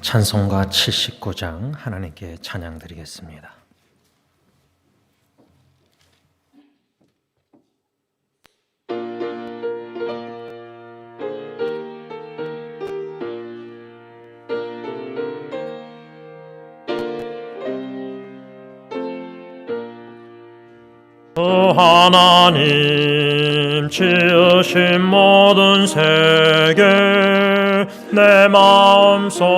찬송가 79장 하나님께 찬양드리겠습니다. 하나님 지으신 모든 세계 내 마음속에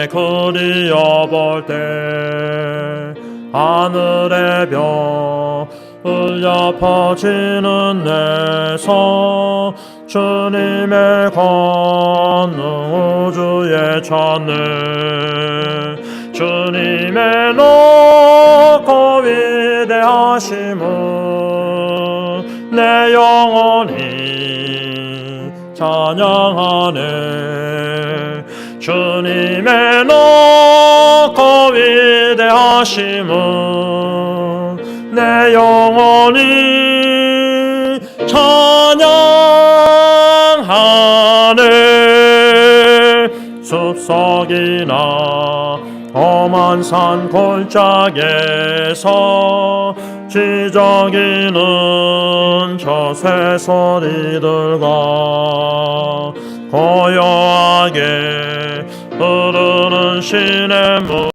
그리어볼 때 하늘의 별 울려 퍼지는 내서 주님의 권능 우주에 찾네. 주님의 높고 위대하심은 내 영혼이 찬양하네. 주님의 높고 위대하심은 내 영혼이 찬양하네. 숲속이나 험한 산 골짜기에서 지저귀는 저 새소리들과 고요하게 흐르는 시냇물은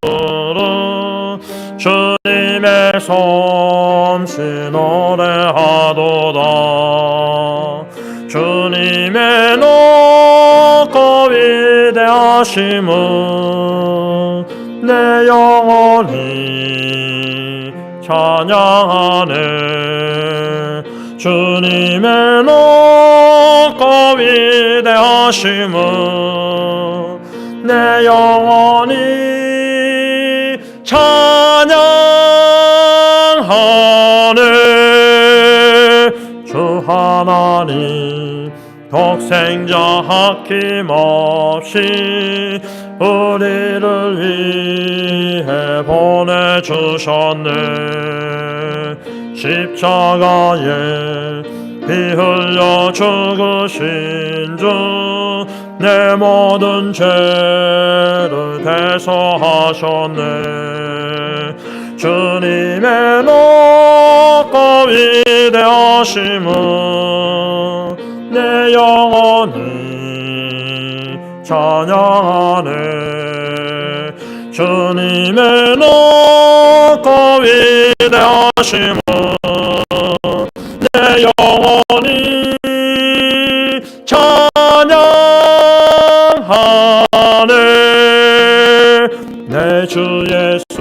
주님의 솜씨 노래하도다. 주님의 높고 위대하심은 내 영혼이 찬양하네. 주님의 높고 위대하심은 내 영혼이 찬양하네. 주 하나님 독생자 아낌없이 우리를 위해 보내주셨네. 십자가에 피 흘려 죽으신 주 내 모든 죄를 대속하셨네. 주님의 높고 위대하심은 내 영혼이 찬양하네. 주님의 높고 위대하심은 내 영혼이 찬양하네. 내 주 예수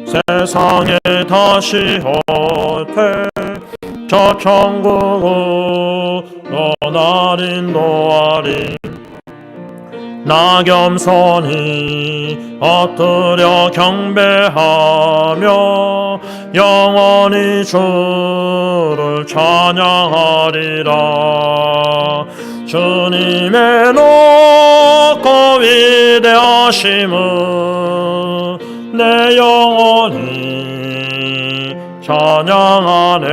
세상에 다시 올 때 저 천국으로 날 인도하리. 나 겸손히 엎드려 경배하며 영원히 주를 찬양하리라. 주님의 높고 위대하심은 내 영혼이 찬양하네.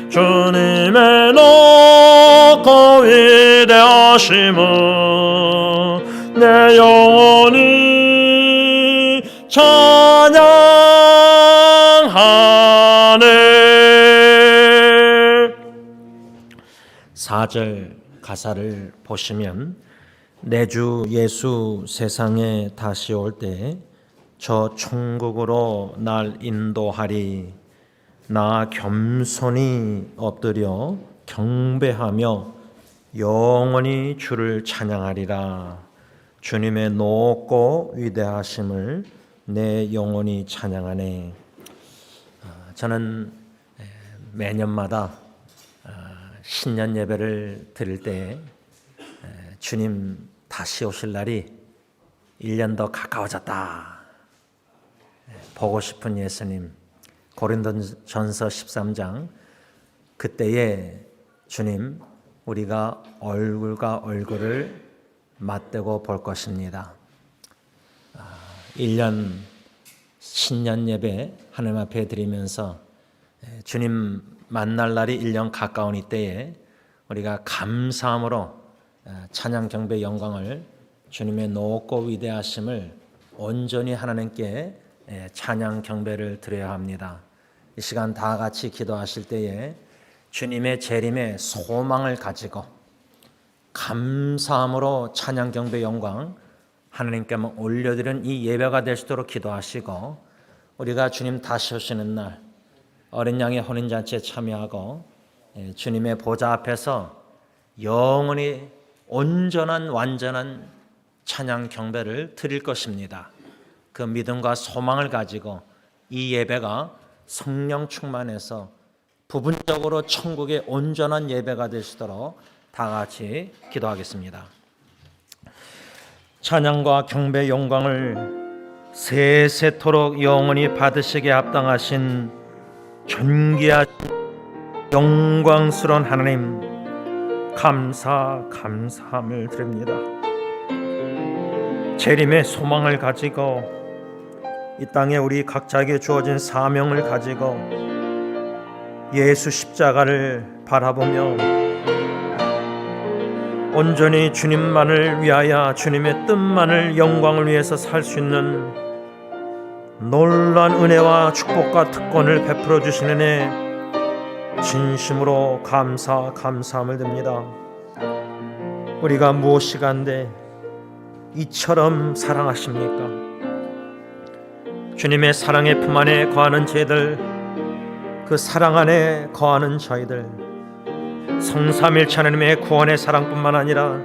주님의 높고 위대하심은 내 영혼이 찬양하네. 4절 가사를 보시면 내 주 예수 세상에 다시 올 때 저 천국으로 날 인도하리. 나 겸손히 엎드려 경배하며 영원히 주를 찬양하리라. 주님의 높고 위대하심을 내 영혼이 찬양하네. 저는 매년마다 신년 예배를 드릴 때 주님 다시 오실 날이 1년 더 가까워졌다. 보고 싶은 예수님. 고린도전서 13장 그때에 주님 우리가 얼굴과 얼굴을 맞대고 볼 것입니다. 1년 신년 예배 하나님 앞에 드리면서 주님 만날 날이 1년 가까운 이때에 우리가 감사함으로 찬양 경배 영광을 주님의 높고 위대하심을 온전히 하나님께 찬양 경배를 드려야 합니다. 이 시간 다 같이 기도하실 때에 주님의 재림의 소망을 가지고 감사함으로 찬양 경배 영광 하나님께만 올려드리는 이 예배가 될 수 있도록 기도하시고, 우리가 주님 다시 오시는 날 어린 양의 혼인잔치에 참여하고 주님의 보좌 앞에서 영원히 온전한 완전한 찬양 경배를 드릴 것입니다. 그 믿음과 소망을 가지고 이 예배가 성령 충만해서 부분적으로 천국의 온전한 예배가 될 수 있도록 다 같이 기도하겠습니다. 찬양과 경배 영광을 세세토록 영원히 받으시기에 합당하신 존귀하신 영광스러운 하나님, 감사함을 드립니다. 재림의 소망을 가지고 이 땅에 우리 각자에게 주어진 사명을 가지고 예수 십자가를 바라보며 온전히 주님만을 위하여 주님의 뜻만을 영광을 위해서 살 수 있는 놀라운 은혜와 축복과 특권을 베풀어 주시는 애 진심으로 감사함을 드립니다. 우리가 무엇이간데 이처럼 사랑하십니까? 주님의 사랑의 품 안에 거하는 저희들, 그 사랑 안에 거하는 저희들, 성삼일체 하나님의 구원의 사랑뿐만 아니라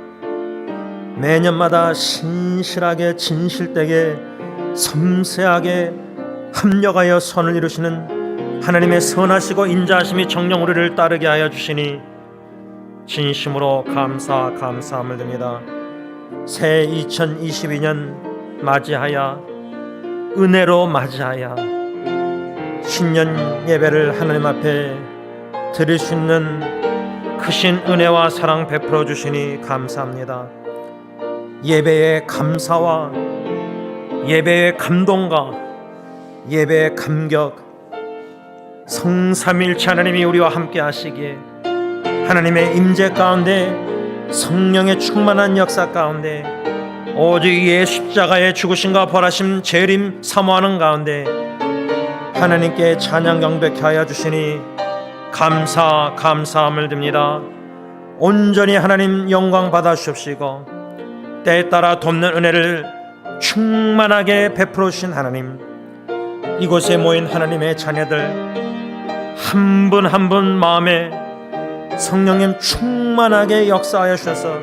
매년마다 신실하게 진실되게 섬세하게 합력하여 선을 이루시는 하나님의 선하시고 인자하심이 정령 우리를 따르게 하여 주시니 진심으로 감사함을 드립니다. 새 2022년 맞이하여 은혜로 맞이하여 신년 예배를 하나님 앞에 드릴 수 있는 크신 은혜와 사랑 베풀어 주시니 감사합니다. 예배의 감사와 예배의 감동과 예배의 감격, 성삼일체 하나님이 우리와 함께 하시기에 하나님의 임재 가운데 성령의 충만한 역사 가운데 오직 예수 십자가의 죽으심과 부활하심 재림 사모하는 가운데 하나님께 찬양 경배케 하여 주시니 감사함을 드립니다. 온전히 하나님 영광 받아 주십시고 때에 따라 돕는 은혜를 충만하게 베풀어 주신 하나님, 이곳에 모인 하나님의 자녀들 한 분 한 분 마음에 성령님 충만하게 역사하여 주셔서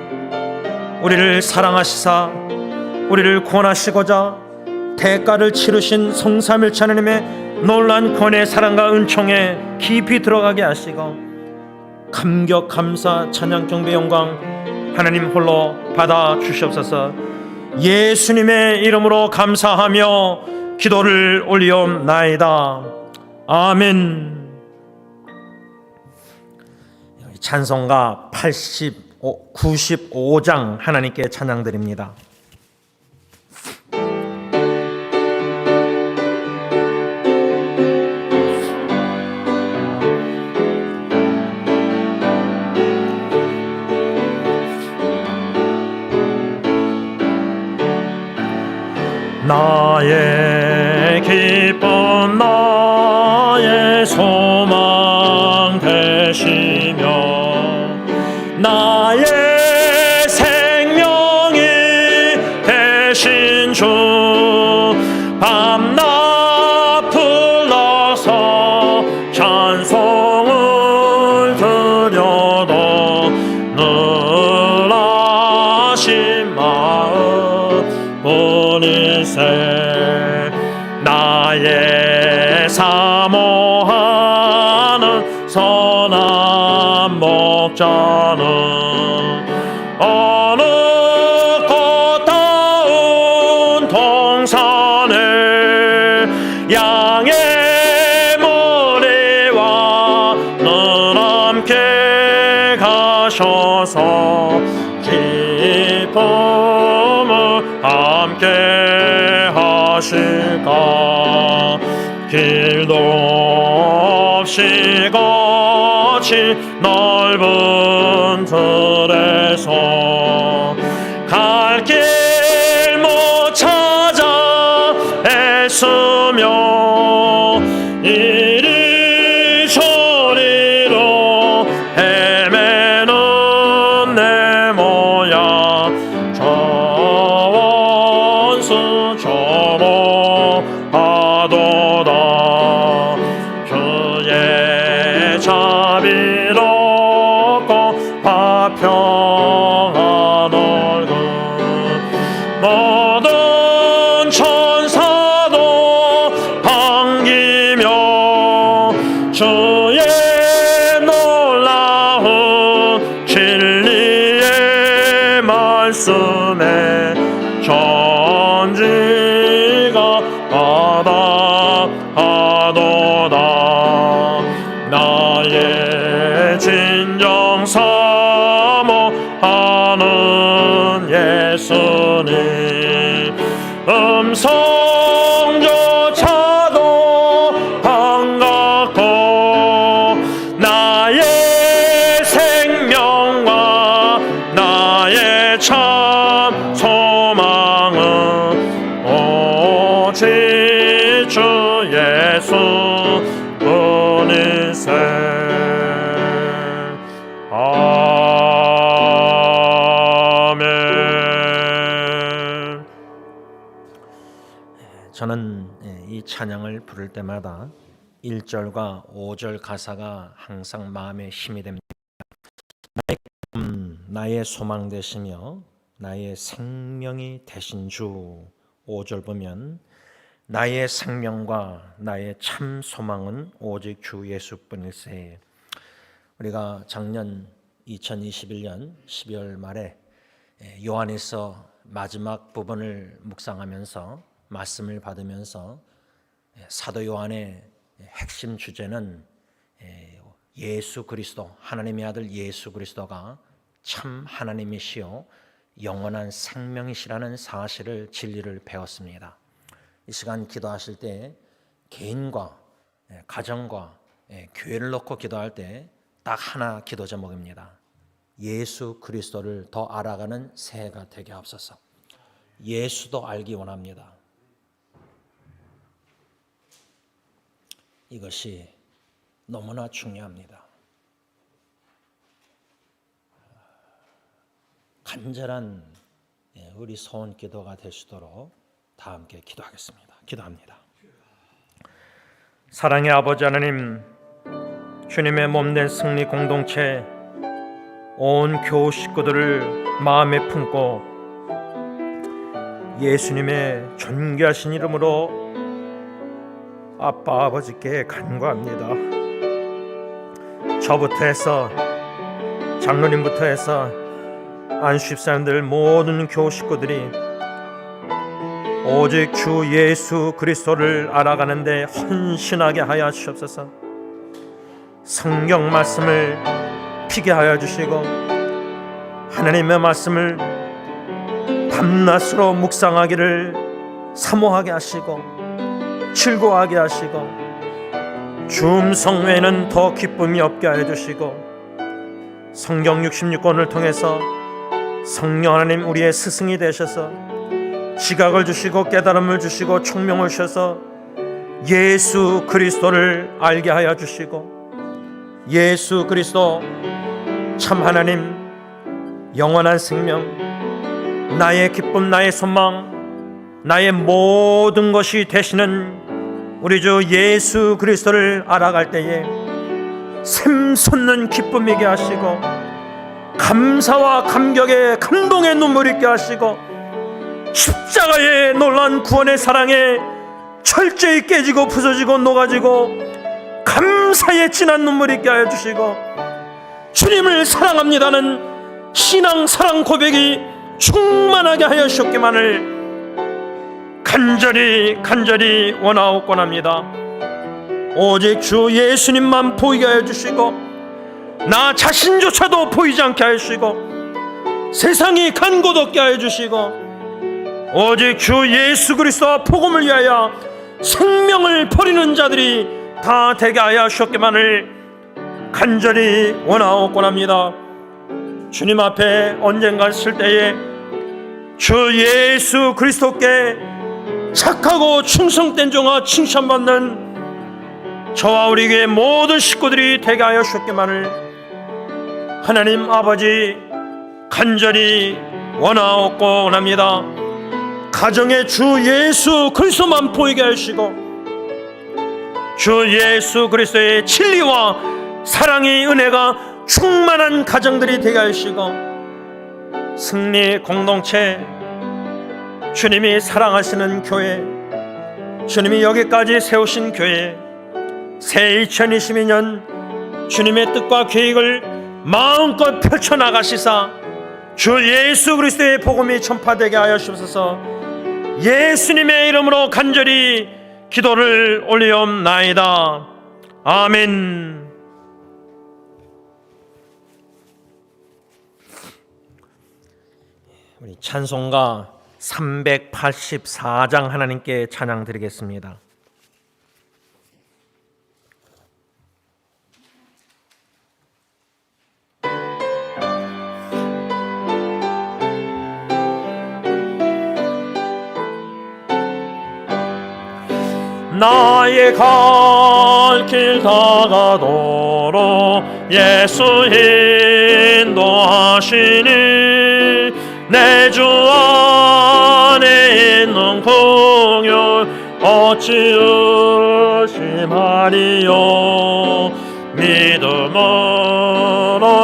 우리를 사랑하시사 우리를 구원하시고자 대가를 치르신 성삼일체 하나님의 놀라운 권의 사랑과 은총에 깊이 들어가게 하시고 감격 감사 찬양 경배 영광 하나님 홀로 받아 주시옵소서. 예수님의 이름으로 감사하며 기도를 올리옵나이다. 아멘. 찬송가 95장 하나님께 찬양드립니다. 나의 기쁨 나의 소망 되시며 나의 생명이 되신 주 밤낮 불러서 찬송을 드려도 늘 하신 마음 뿐일세. 나의 사모하는 선한 목자는 어느 꽃다운 동산에 양의 머리와 늘 함께 가셔서 기쁨을 함께 하실까. 길도 없이 거친 넓은 들에서 갈 길 이롭고 화평한 얼굴 모든 천사도 반기며 주의 놀라운 진리의 말씀에 전지가 바다하도다. 나의 진정 사모하는 예수님 음성조차도 반갑고 나의 생명과 나의 참 소망은 오직 주 예수 뿐이세. 아멘. 저는 이 찬양을 부를 때마다 1절과 5절 가사가 항상 마음에 힘이 됩니다. 나의 소망 되시며 나의 생명이 되신 주. 5절 보면 나의 생명과 나의 참 소망은 오직 주 예수뿐일세. 우리가 작년 2021년 12월 말에 요한에서 마지막 부분을 묵상하면서 말씀을 받으면서 사도 요한의 핵심 주제는 예수 그리스도, 하나님의 아들 예수 그리스도가 참 하나님이시요 영원한 생명이시라는 사실을, 진리를 배웠습니다. 이 시간 기도하실 때 개인과 가정과 교회를 놓고 기도할 때 딱 하나 기도 제목입니다. 예수 그리스도를 더 알아가는 새해가 되게 하옵소서. 예수도 알기 원합니다. 이것이 너무나 중요합니다. 간절한 우리 소원 기도가 되시도록 다 함께 기도하겠습니다. 기도합니다. 사랑의 아버지 하나님, 주님의 몸된 승리 공동체 온 교우 식구들을 마음에 품고 예수님의 존귀하신 이름으로 아빠 아버지께 간구합니다. 저부터 해서 장로님부터 해서 안수집사님들 모든 교우 식구들이 오직 주 예수 그리스도를 알아가는데 헌신하게 하여 주옵소서. 성경 말씀을 피게 하여 주시고 하나님의 말씀을 밤낮으로 묵상하기를 사모하게 하시고 즐거워하게 하시고 주 음성 외에는 더 기쁨이 없게 하여 주시고 성경 66권을 통해서 성령 하나님 우리의 스승이 되셔서 지각을 주시고 깨달음을 주시고 총명을 주셔서 예수 그리스도를 알게 하여 주시고 예수 그리스도 참 하나님 영원한 생명 나의 기쁨 나의 소망 나의 모든 것이 되시는 우리 주 예수 그리스도를 알아갈 때에 샘솟는 기쁨이게 하시고 감사와 감격의 감동의 눈물 있게 하시고 십자가의 놀라운 구원의 사랑에 철저히 깨지고 부서지고 녹아지고 감사의 진한 눈물 있게 하여 주시고 주님을 사랑합니다는 신앙 사랑 고백이 충만하게 하여 주셨기만을 간절히 원하옵곤 합니다. 오직 주 예수님만 보이게 하여 주시고 나 자신조차도 보이지 않게 하여 주시고 세상이 간 곳 없게 하여 주시고 오직 주 예수 그리스도와 복음을 위하여 생명을 버리는 자들이 다 되게 하여 주셨기만을 간절히 원하옵곤 합니다. 주님 앞에 언젠가 쓸 때에 주 예수 그리스도께 착하고 충성된 종아 칭찬받는 저와 우리 교회 모든 식구들이 되게 하여 주셨기만을 하나님 아버지 간절히 원하옵곤 합니다. 가정에 주 예수 그리스도만 보이게 하시고 주 예수 그리스도의 진리와 사랑의 은혜가 충만한 가정들이 되게 하시고, 승리 공동체, 주님이 사랑하시는 교회, 주님이 여기까지 세우신 교회, 새 2022년 주님의 뜻과 계획을 마음껏 펼쳐나가시사 주 예수 그리스도의 복음이 전파되게 하여 주옵소서. 예수님의 이름으로 간절히 기도를 올리옵나이다. 아멘. 우리 찬송가 384장 하나님께 찬양 드리겠습니다. 나의 갈 길 다가도록 예수 인도하시니 내 주 안에 있는 긍휼 어찌 의심하리요. 믿음으로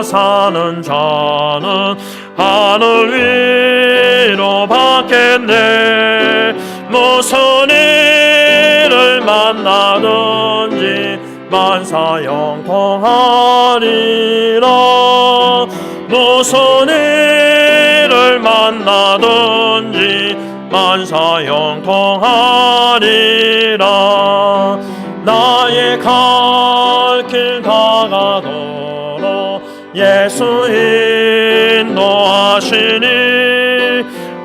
사는 자는 하늘 위로 받겠네. 무슨 일을 만나든지 만사 영통하리라. 무슨 일을 만나든지 만사 영통하리라. 나의 갈 길 다가도록 예수 인도하시니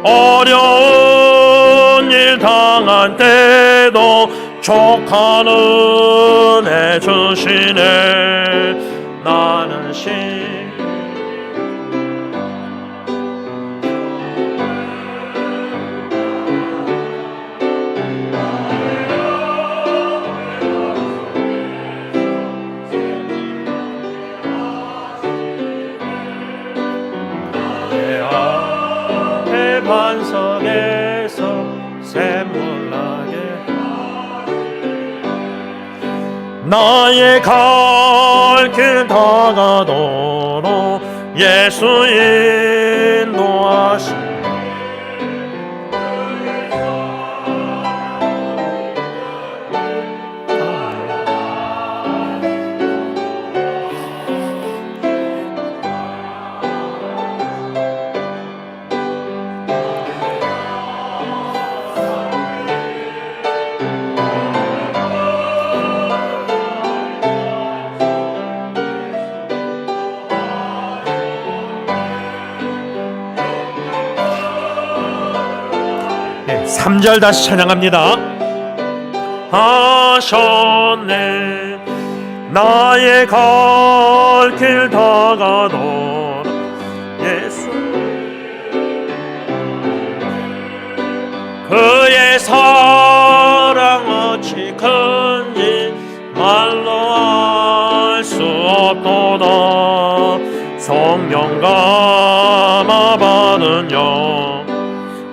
어려운 일 당한 때도 족한 은혜 주시네. 나는 반석에서 샘물나게 나의 갈 길 다가도록 예수 인도하시니 네, 3절 다시 찬양합니다. 하셨네. 나의 갈 길 다가도록 예수 그의 사랑 어찌 큰지 말로 알 수 없도다. 성령 감화 받은 영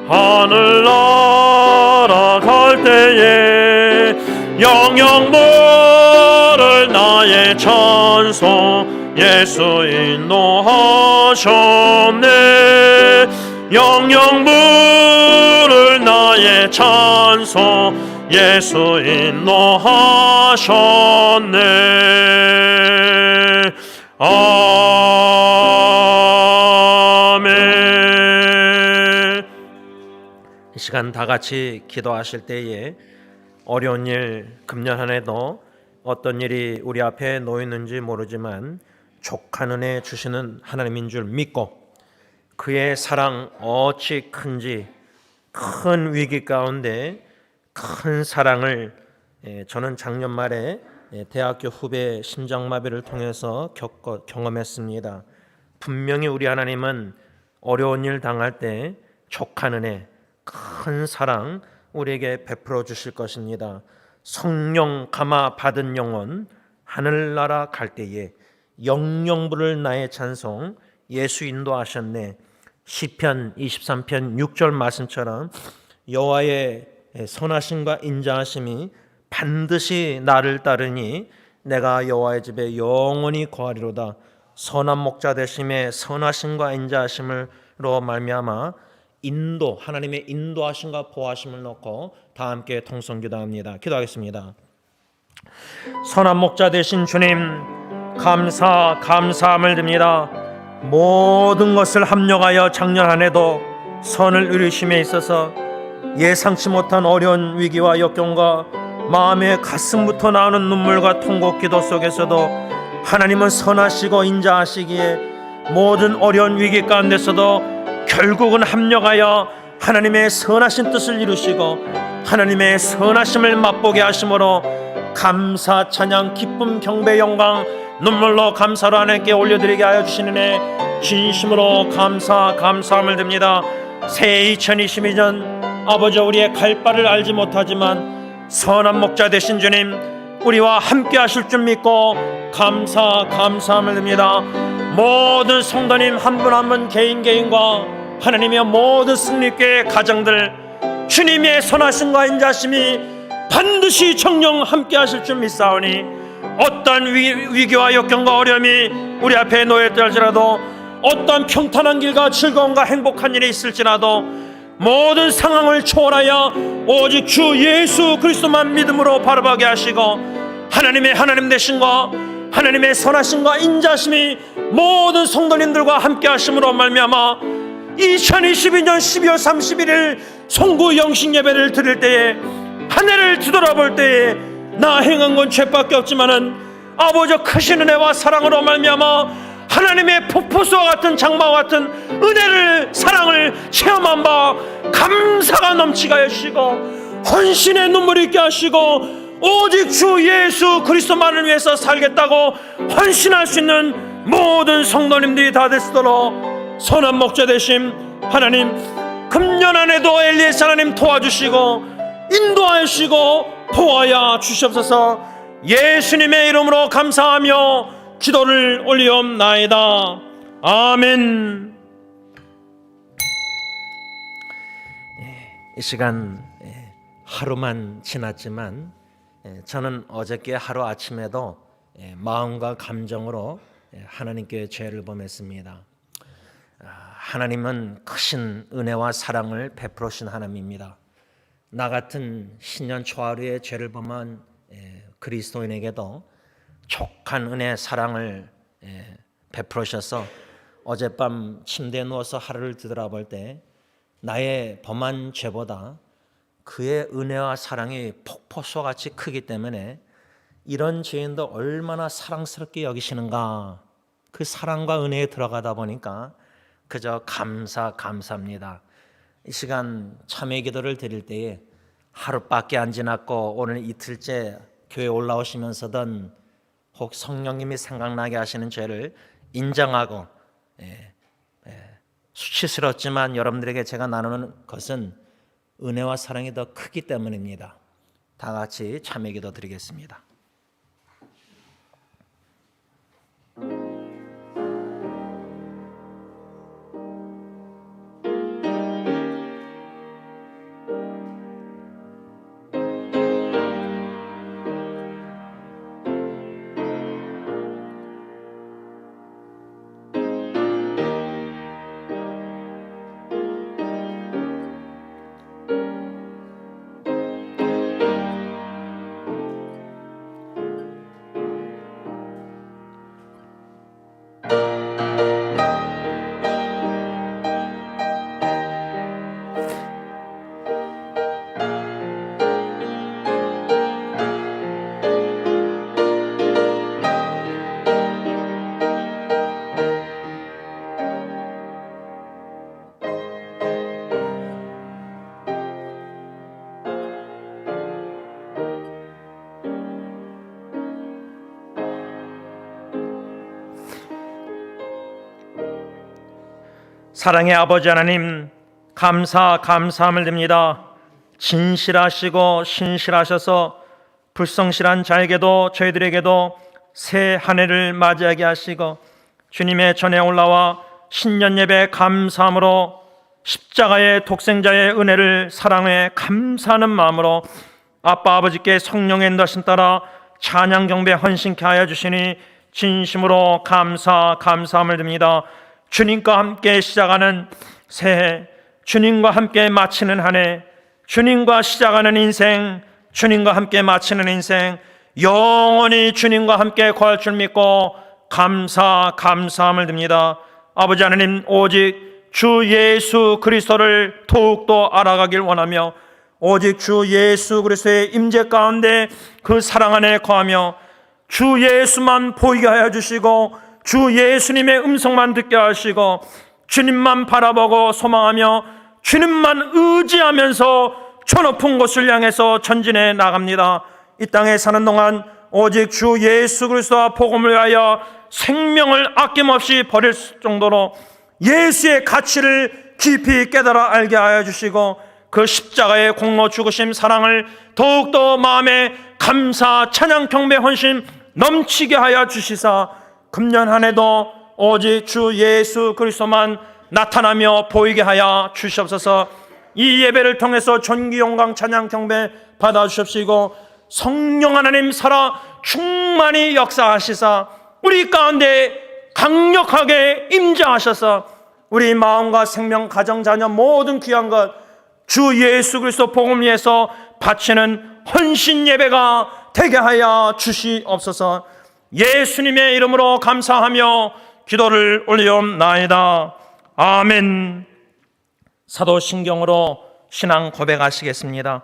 하늘 날아갈 때에 영영 부를 나의 찬송 예수 인도하셨네. 영영 부를 나의 찬송 예수 인도하셨네. 아멘. 이 시간 다 같이 기도하실 때에 어려운 일, 금년 한 해도 어떤 일이 우리 앞에 놓였는지 모르지만 족한 은혜 주시는 하나님인 줄 믿고 그의 사랑 어찌 큰지 큰 위기 가운데 큰 사랑을 저는 작년 말에 대학교 후배 심장마비를 통해서 경험했습니다. 분명히 우리 하나님은 어려운 일 당할 때 족한 은혜, 큰 사랑 우리에게 베풀어 주실 것입니다. 성령 감화 받은 영혼 하늘나라 갈 때에 영영 부를 나의 찬송 예수 인도하셨네. 시편 23편 6절 말씀처럼 여호와의 선하심과 인자하심이 반드시 나를 따르니 내가 여호와의 집에 영원히 거하리로다. 선한 목자 되심에 선하심과 인자하심으로 말미암아 하나님의 인도하심과 보호하심을 놓고 다 함께 통성기도합니다. 기도하겠습니다. 선한 목자 되신 주님, 감사함을 드립니다. 모든 것을 합력하여 작년 한 해도 선을 이루심에 있어서 예상치 못한 어려운 위기와 역경과 마음의 가슴부터 나오는 눈물과 통곡 기도 속에서도 하나님은 선하시고 인자하시기에 모든 어려운 위기 가운데서도 결국은 합력하여 하나님의 선하신 뜻을 이루시고 하나님의 선하심을 맛보게 하심으로 감사, 찬양, 기쁨, 경배, 영광, 눈물로 감사로 하나님께 올려드리게 하여 주시는 진심으로 감사함을 드립니다. 새해 2022년 아버지, 우리의 갈 바를 알지 못하지만 선한 목자 되신 주님, 우리와 함께 하실 줄 믿고 감사함을 드립니다. 모든 성도님 한 분 한 분 개인과 하나님의 모든 승리교회 가정들, 주님의 선하심과 인자심이 반드시 정령 함께 하실 줄 믿사오니 어떠한 위기와 역경과 어려움이 우리 앞에 놓였다 할지라도, 어떠한 평탄한 길과 즐거움과 행복한 일이 있을지라도 모든 상황을 초월하여 오직 주 예수 그리스도만 믿음으로 바라보게 하시고 하나님 되심과 하나님의 선하심과 인자심이 모든 성도님들과 함께 하심으로 말미암아 2022년 12월 31일 송구 영신 예배를 드릴 때에, 한 해를 뒤돌아볼 때에 나 행한 건 죄밖에 없지만은 아버지 크신 은혜와 사랑으로 말미암아 하나님의 폭포수와 같은 장마와 같은 은혜를, 사랑을 체험한 바 감사가 넘치게 하시고 헌신의 눈물이 있게 하시고 오직 주 예수 그리스도만을 위해서 살겠다고 헌신할 수 있는 모든 성도님들이 다 되시도록 선한 목자 되심 하나님, 금년 안에도 엘리에스 하나님 도와주시고 인도하시고 보호하여 주시옵소서. 예수님의 이름으로 감사하며 기도를 올리옵나이다. 아멘. 이 시간 하루만 지났지만 저는 어저께 하루 아침에도 마음과 감정으로 하나님께 죄를 범했습니다. 하나님은 크신 은혜와 사랑을 베풀으신 하나님입니다. 나 같은 신년 초하루에 죄를 범한 그리스도인에게도 족한 은혜, 사랑을 베풀으셔서 어젯밤 침대에 누워서 하루를 뒤돌아볼 때 나의 범한 죄보다 그의 은혜와 사랑이 폭포수와 같이 크기 때문에 이런 죄인도 얼마나 사랑스럽게 여기시는가, 그 사랑과 은혜에 들어가다 보니까 그저 감사합니다. 이 시간 참회 기도를 드릴 때에 하루밖에 안 지났고 오늘 이틀째 교회 올라오시면서든 혹 성령님이 생각나게 하시는 죄를 인정하고 수치스럽지만 여러분들에게 제가 나누는 것은 은혜와 사랑이 더 크기 때문입니다. 다 같이 참회 기도 드리겠습니다. 사랑의 아버지 하나님, 감사함을 드립니다. 진실하시고 신실하셔서 불성실한 자에게도 저희들에게도 새 한 해를 맞이하게 하시고 주님의 전에 올라와 신년 예배 감사함으로 십자가의 독생자의 은혜를 사랑해 감사하는 마음으로 아빠 아버지께 성령의 인도하심 따라 찬양 경배 헌신케 하여 주시니 진심으로 감사함을 드립니다. 주님과 함께 시작하는 새해, 주님과 함께 마치는 한 해, 주님과 시작하는 인생, 주님과 함께 마치는 인생, 영원히 주님과 함께 거할 줄 믿고 감사함을 드립니다. 아버지 하나님, 오직 주 예수 그리스도를 더욱더 알아가길 원하며 오직 주 예수 그리스도의 임재 가운데 그 사랑 안에 거하며 주 예수만 보이게 하여 주시고 주 예수님의 음성만 듣게 하시고 주님만 바라보고 소망하며 주님만 의지하면서 저 높은 곳을 향해서 전진해 나갑니다. 이 땅에 사는 동안 오직 주 예수 그리스도와 복음을 위하여 생명을 아낌없이 버릴 정도로 예수의 가치를 깊이 깨달아 알게 하여 주시고 그 십자가의 공로 죽으심 사랑을 더욱더 마음에 감사 찬양 경배 헌신 넘치게 하여 주시사 금년 한 해도 오직 주 예수 그리스도만 나타나며 보이게 하여 주시옵소서. 이 예배를 통해서 존귀 영광 찬양 경배 받아 주십시고 성령 하나님 살아 충만히 역사하시사 우리 가운데 강력하게 임재하셔서 우리 마음과 생명 가정 자녀 모든 귀한 것 주 예수 그리스도 복음 위해서 바치는 헌신 예배가 되게 하여 주시옵소서. 예수님의 이름으로 감사하며 기도를 올리옵나이다. 아멘. 사도신경으로 신앙 고백하시겠습니다.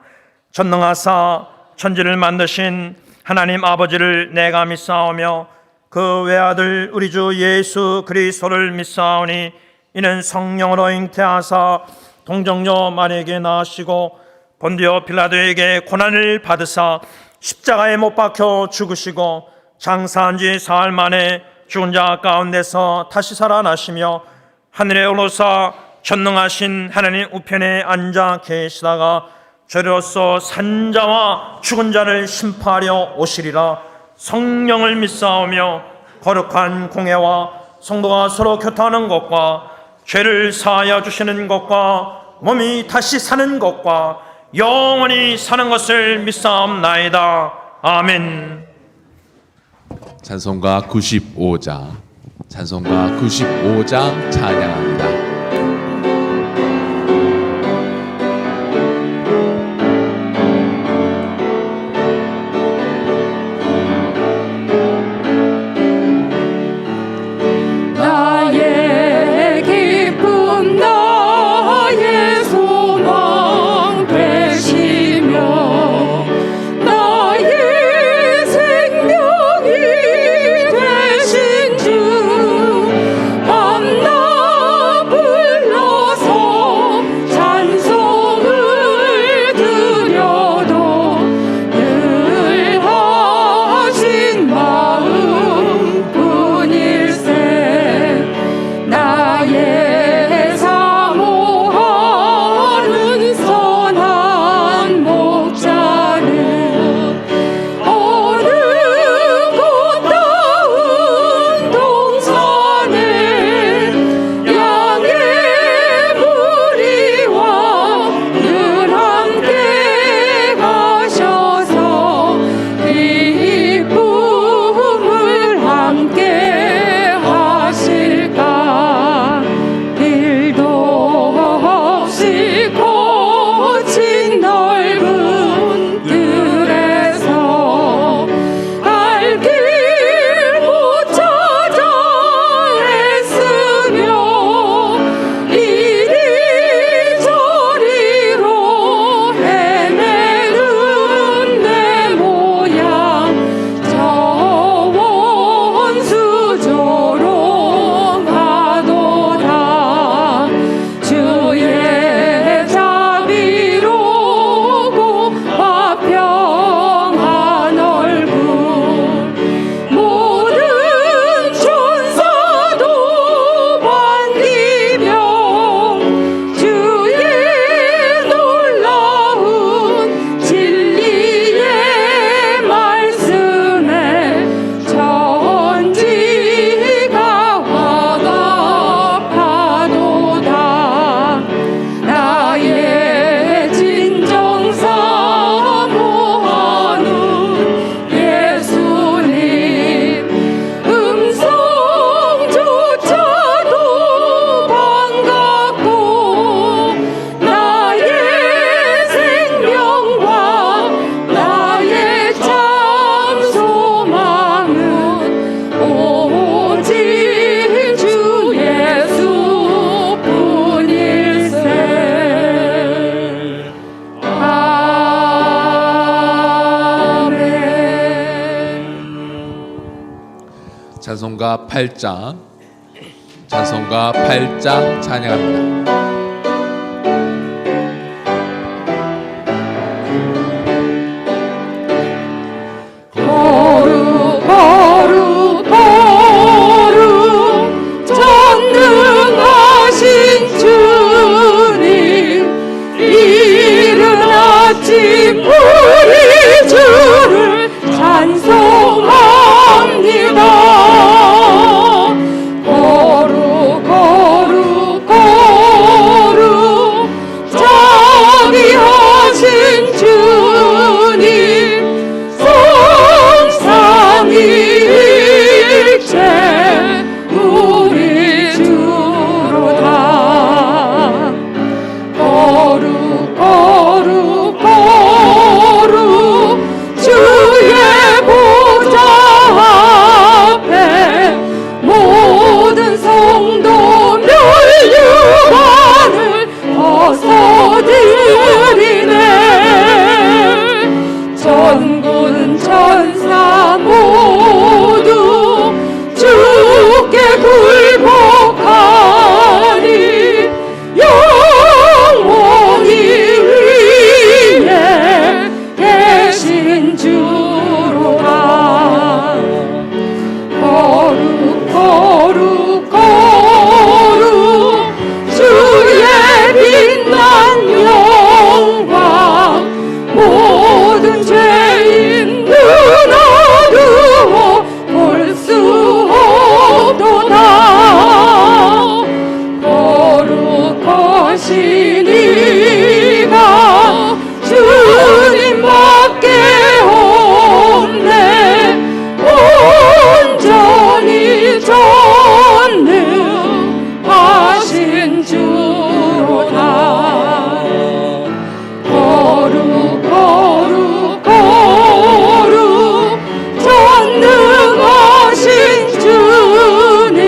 전능하사 천지를 만드신 하나님 아버지를 내가 믿사오며 그 외아들 우리 주 예수 그리스도를 믿사오니 이는 성령으로 잉태하사 동정녀 마리에게 낳으시고 본디오 빌라도에게 고난을 받으사 십자가에 못 박혀 죽으시고 장사한 지 사흘 만에 죽은 자 가운데서 다시 살아나시며 하늘에 오르사 전능하신 하나님 우편에 앉아 계시다가 저리로서 산자와 죽은 자를 심판하려 오시리라. 성령을 믿사오며 거룩한 공회와 성도가 서로 교통하는 것과 죄를 사하여 주시는 것과 몸이 다시 사는 것과 영원히 사는 것을 믿사옵나이다. 아멘. 찬송가 95장 찬양합니다. 주 8장 찬송가 8장 찬양합니다. 우리 주를 찬송합니다. 거룩 거룩 거룩 자비하신 주님 성삼위일체 우리 주로다. 거룩 거룩 거룩 주의 보좌 앞에 모든 성도 멸류관을 벗어드리네. 전군 천사 모두 주께 굴복하니 영원히 위에 계신 주로다. 거룩 거룩 거룩 주의 빛난 영광 모든 죄인 눈 어두워 볼 수 없도다. 거룩하신 이가 주님밖에 없네. 온전히 전능하신 주로다. 거룩 거룩 거룩 전능하신 주님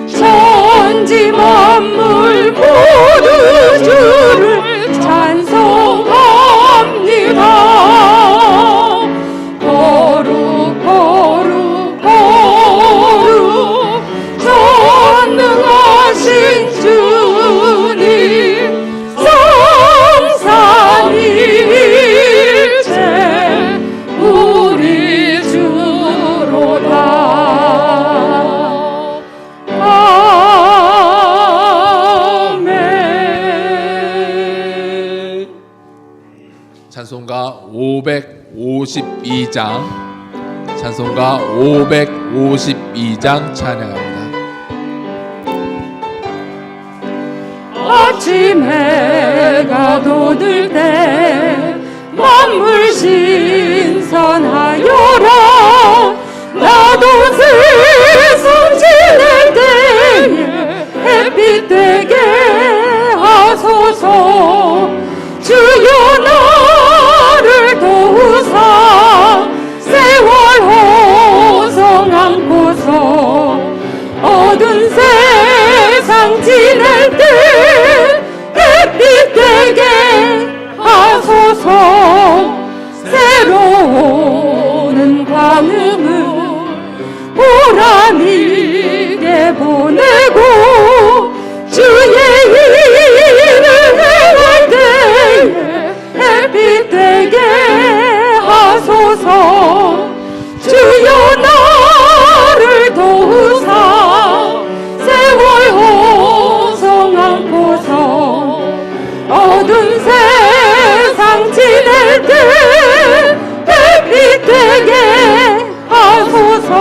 천지 만물 모두 주를 찬송합니다. 거룩 거룩 거룩 전능하신 주님 성삼위일체 우리 주로다. 아멘. 찬송가 552장 찬송가 552장 찬양합니다. 아침 해가 돋을 때 만물 신선하여라. 나도 세상 지낼 때에 햇빛 되게 하소서. 주여 나를 도우사 세월 호성 안고서 어두운 세상 지낼 때 햇빛 되게 하소서. 새로운 광음을 보람있게 보내고 주의 일을 행할 때에 햇빛 되게 하소서. 주여 나를 도우사 세월 호성 안고서 어두운 세상 지낼 때 햇빛 되게 하소서.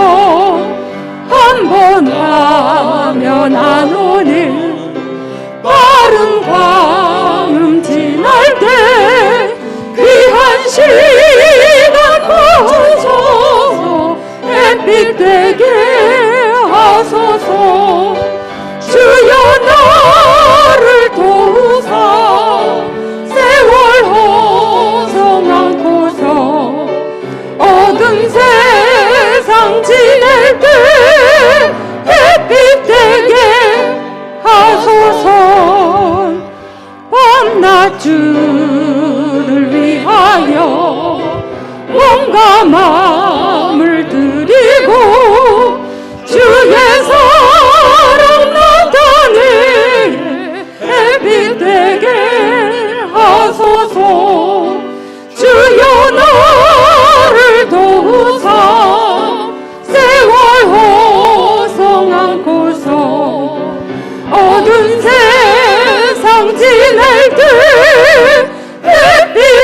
한 번 가면 안 오는 빠른 광음 지날 때 귀한 시간 맞춰서 햇빛 되게 하소서. 주여 나를 도우사 세월 호성 안고서 어두운 세상 지낼 때 햇빛 되게 하소서. 밤낮 주를 위하여 몸과 마음을 드리고 주의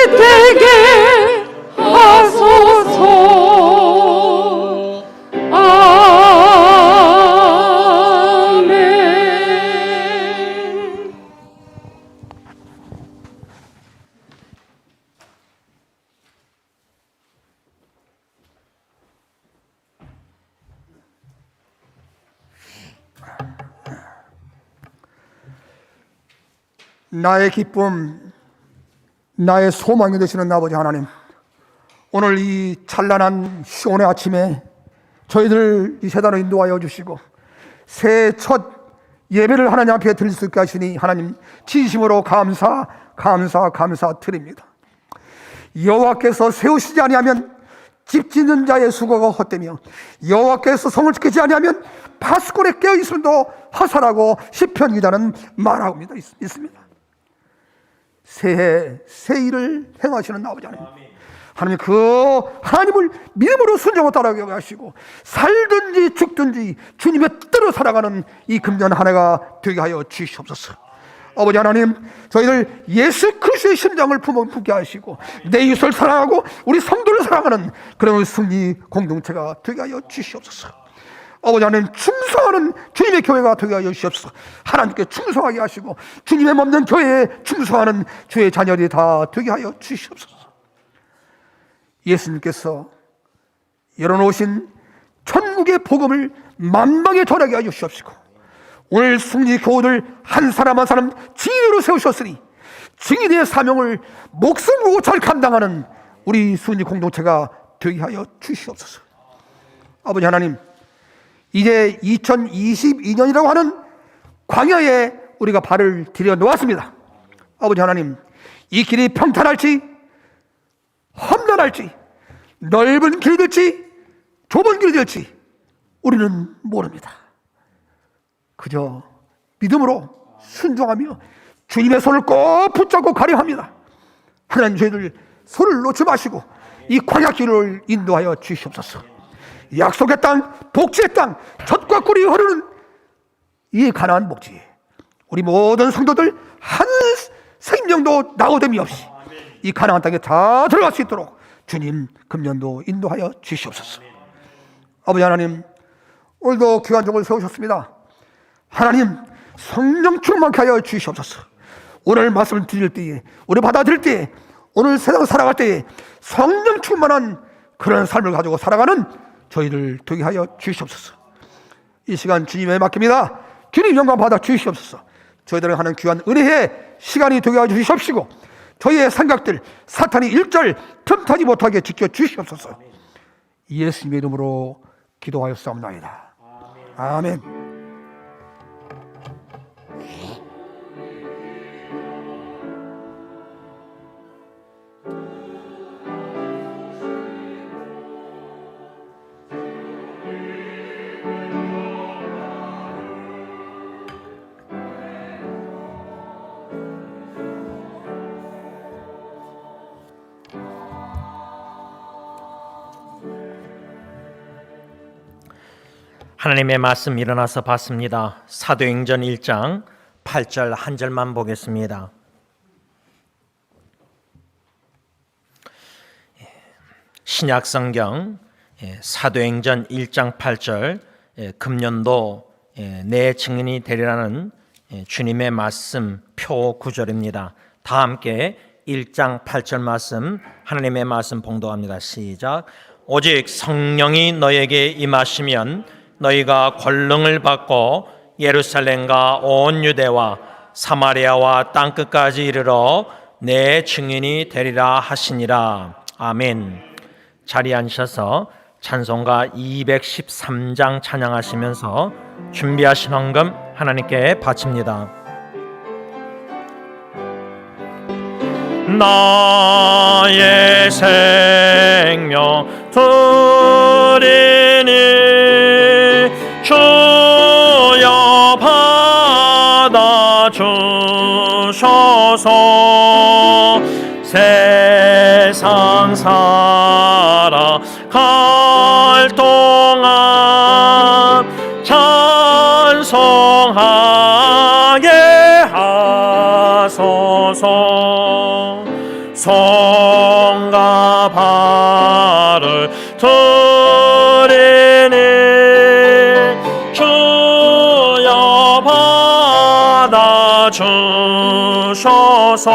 되게 하소서. 아멘. 나의 기쁨, 나의 소망이 되시는 아버지 하나님, 오늘 이 찬란한 시온의 아침에 저희들 이 세단을 인도하여 주시고 새해 첫 예배를 하나님 앞에 드릴 수 있게 하시니 하나님 진심으로 감사드립니다. 여호와께서 세우시지 아니하면 집 짓는 자의 수고가 헛되며 여호와께서 성을 지키지 아니하면 파수꾼의 깨어있음도 허사라고 시편 기자는 말하고 있습니다. 새해 새 일을 행하시는 아버지 하나님, 하나님 그 하나님을 믿음으로 순종하고 따라가게 하시고 살든지 죽든지 주님의 뜻대로 살아가는 이 금년 한 해가 되게 하여 주시옵소서. 아버지 하나님, 저희들 예수 그리스도의 심장을 품게 하시고 내 이웃을 사랑하고 우리 성도를 사랑하는 그런 승리 공동체가 되게 하여 주시옵소서. 아버지 하나님, 충성하는 주님의 교회가 되게 하여 주시옵소서. 하나님께 충성하게 하시고 주님의 몸된 교회에 충성하는 주의 자녀들이 다 되게 하여 주시옵소서. 예수님께서 열어놓으신 천국의 복음을 만방에 전하게 하여 주시옵시고 오늘 승리 교우들 한 사람 한 사람 지인으로 세우셨으니 증인의 사명을 목숨 걸고 잘 감당하는 우리 승리 공동체가 되게 하여 주시옵소서. 아버지 하나님, 이제 2022년이라고 하는 광야에 우리가 발을 들여 놓았습니다. 아버지 하나님, 이 길이 평탄할지 험난할지 넓은 길이 될지 좁은 길이 될지 우리는 모릅니다. 그저 믿음으로 순종하며 주님의 손을 꼭 붙잡고 가려 합니다. 하나님, 저희들 손을 놓지 마시고 이 광야길을 인도하여 주시옵소서. 약속의 땅, 복지의 땅, 젖과 꿀이 흐르는 이 가나안 복지에 우리 모든 성도들 한 생명도 낙오됨이 없이 이 가나안 땅에 다 들어갈 수 있도록 주님 금년도 인도하여 주시옵소서. 아버지 하나님, 오늘도 귀한 종을 세우셨습니다. 하나님, 성령 충만케 하여 주시옵소서. 오늘 말씀을 드릴 때에, 오늘 받아들일 때에, 오늘 세상 살아갈 때에 성령 충만한 그런 삶을 가지고 살아가는 저희들 되게 하여 주시옵소서. 이 시간 주님에 맡깁니다. 주님 영광 받아 주시옵소서. 저희들을 하는 귀한 은혜의 시간이 되게 하여 주시옵시고 저희의 생각들 사탄이 일절 틈타지 못하게 지켜 주시옵소서. 예수님의 이름으로 기도하였사옵나이다. 아멘. 하나님의 말씀 일어나서 봤습니다. 사도행전 1장 8절 한 절만 보겠습니다. 신약성경 사도행전 1장 8절 금년도 내 증인이 되리라는 주님의 말씀 표 구절입니다. 다 함께 1장 8절 말씀 하나님의 말씀 봉독합니다. 시작. 오직 성령이 너에게 임하시면 너희가 권능을 받고 예루살렘과 온 유대와 사마리아와 땅끝까지 이르러 내 증인이 되리라 하시니라. 아멘. 자리에 앉으셔서 찬송가 213장 찬양하시면서 준비하신 헌금 하나님께 바칩니다. 나의 생명 드리니 주여 받아주셔서 세상 살아갈 동안 찬송하게 하소서. 주셔서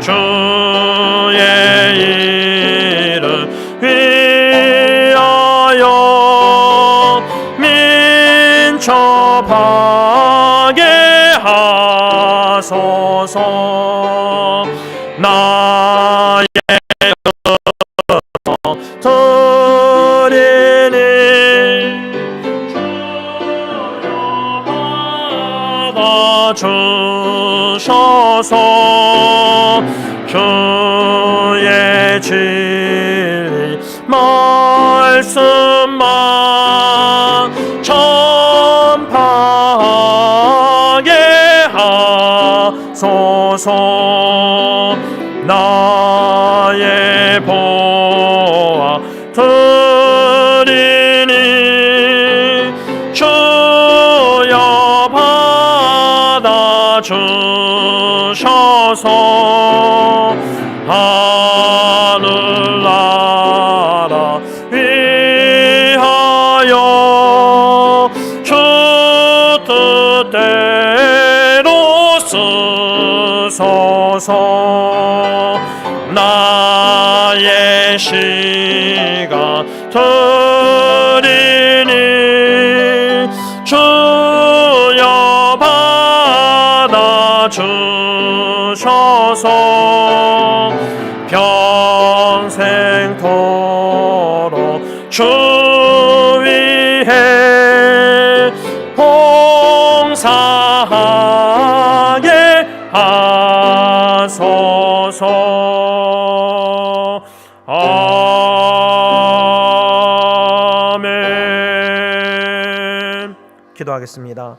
주의 이름 위하여 민첩하게 하소서. 나의 드리니 주여 받아 주셔서 주의 진리 말씀만 전파하게 하소서. 나의 보아 드리니 주여 받아 주셔서 하늘나라 위하여 주 뜻대로 쓰소서. 나의 시간 드리니 주여 받아 주셔서 평생토록 주 위해 봉사하게 하소서. 아멘. 기도하겠습니다.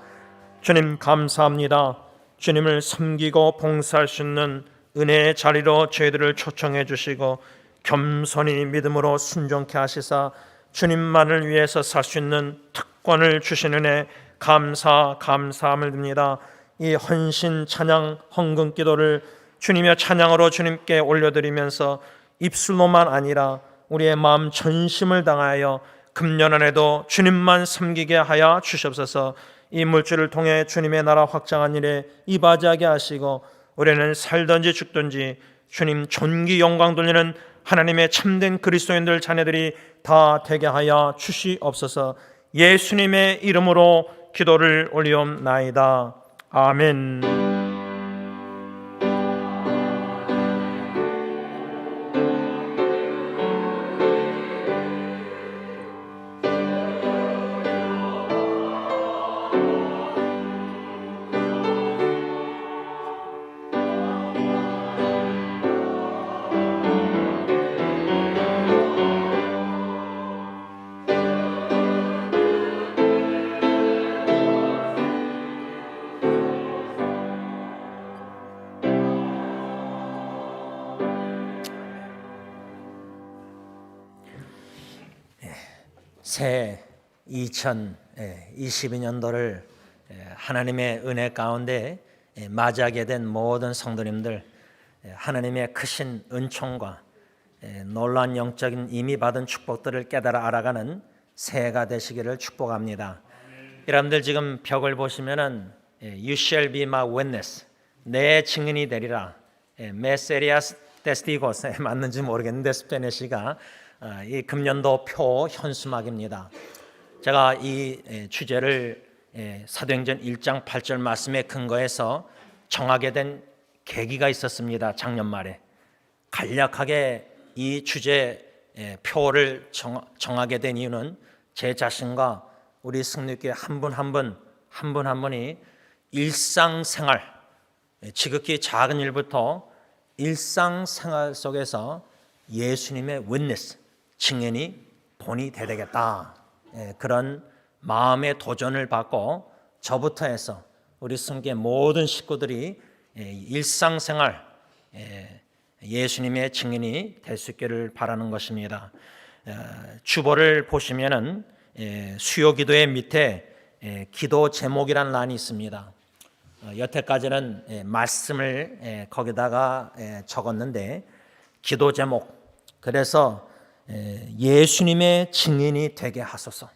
주님 감사합니다. 주님을 섬기고 봉사할 수 있는 은혜의 자리로 저희들을 초청해 주시고 겸손히 믿음으로 순종케 하시사 주님만을 위해서 살 수 있는 특권을 주시는 은혜 감사함을 드립니다. 이 헌신 찬양 헌금 기도를 주님의 찬양으로 주님께 올려드리면서 입술로만 아니라 우리의 마음 전심을 당하여 금년 안에도 주님만 섬기게 하여 주시옵소서. 이 물질을 통해 주님의 나라 확장한 일에 이바지하게 하시고 우리는 살든지 죽든지 주님 존귀 영광 돌리는 하나님의 참된 그리스도인들 자녀들이 다 되게 하여 주시옵소서. 예수님의 이름으로 기도를 올리옵나이다. 아멘. 새 2022년도를 하나님의 은혜 가운데 맞이하게 된 모든 성도님들, 하나님의 크신 은총과 놀라운 영적인 이미 받은 축복들을 깨달아 알아가는 새해가 되시기를 축복합니다. 여러분들 지금 벽을 보시면은 You shall be my witness, 내 증인이 되리라. 메세리아스 테스티고스 맞는지 모르겠는데 스페니시가 이 금년도 표 현수막입니다. 제가 이 주제를 사도행전 1장 8절 말씀에 근거해서 정하게 된 계기가 있었습니다. 작년 말에 간략하게 이 주제 표를 정하게 된 이유는 제 자신과 우리 승리교회 한 분 한 분이 일상생활, 지극히 작은 일부터 일상생활 속에서 예수님의 witness, 증인이 본이 돼야 되겠다. 그런 마음의 도전을 받고 저부터 해서 우리 승교회 모든 식구들이 일상생활 예수님의 증인이 될 수 있기를 바라는 것입니다. 주보를 보시면은 수요기도의 밑에 기도 제목이라는 란이 있습니다. 여태까지는 말씀을 거기다가 적었는데 기도 제목, 그래서 예수님의 증인이 되게 하소서.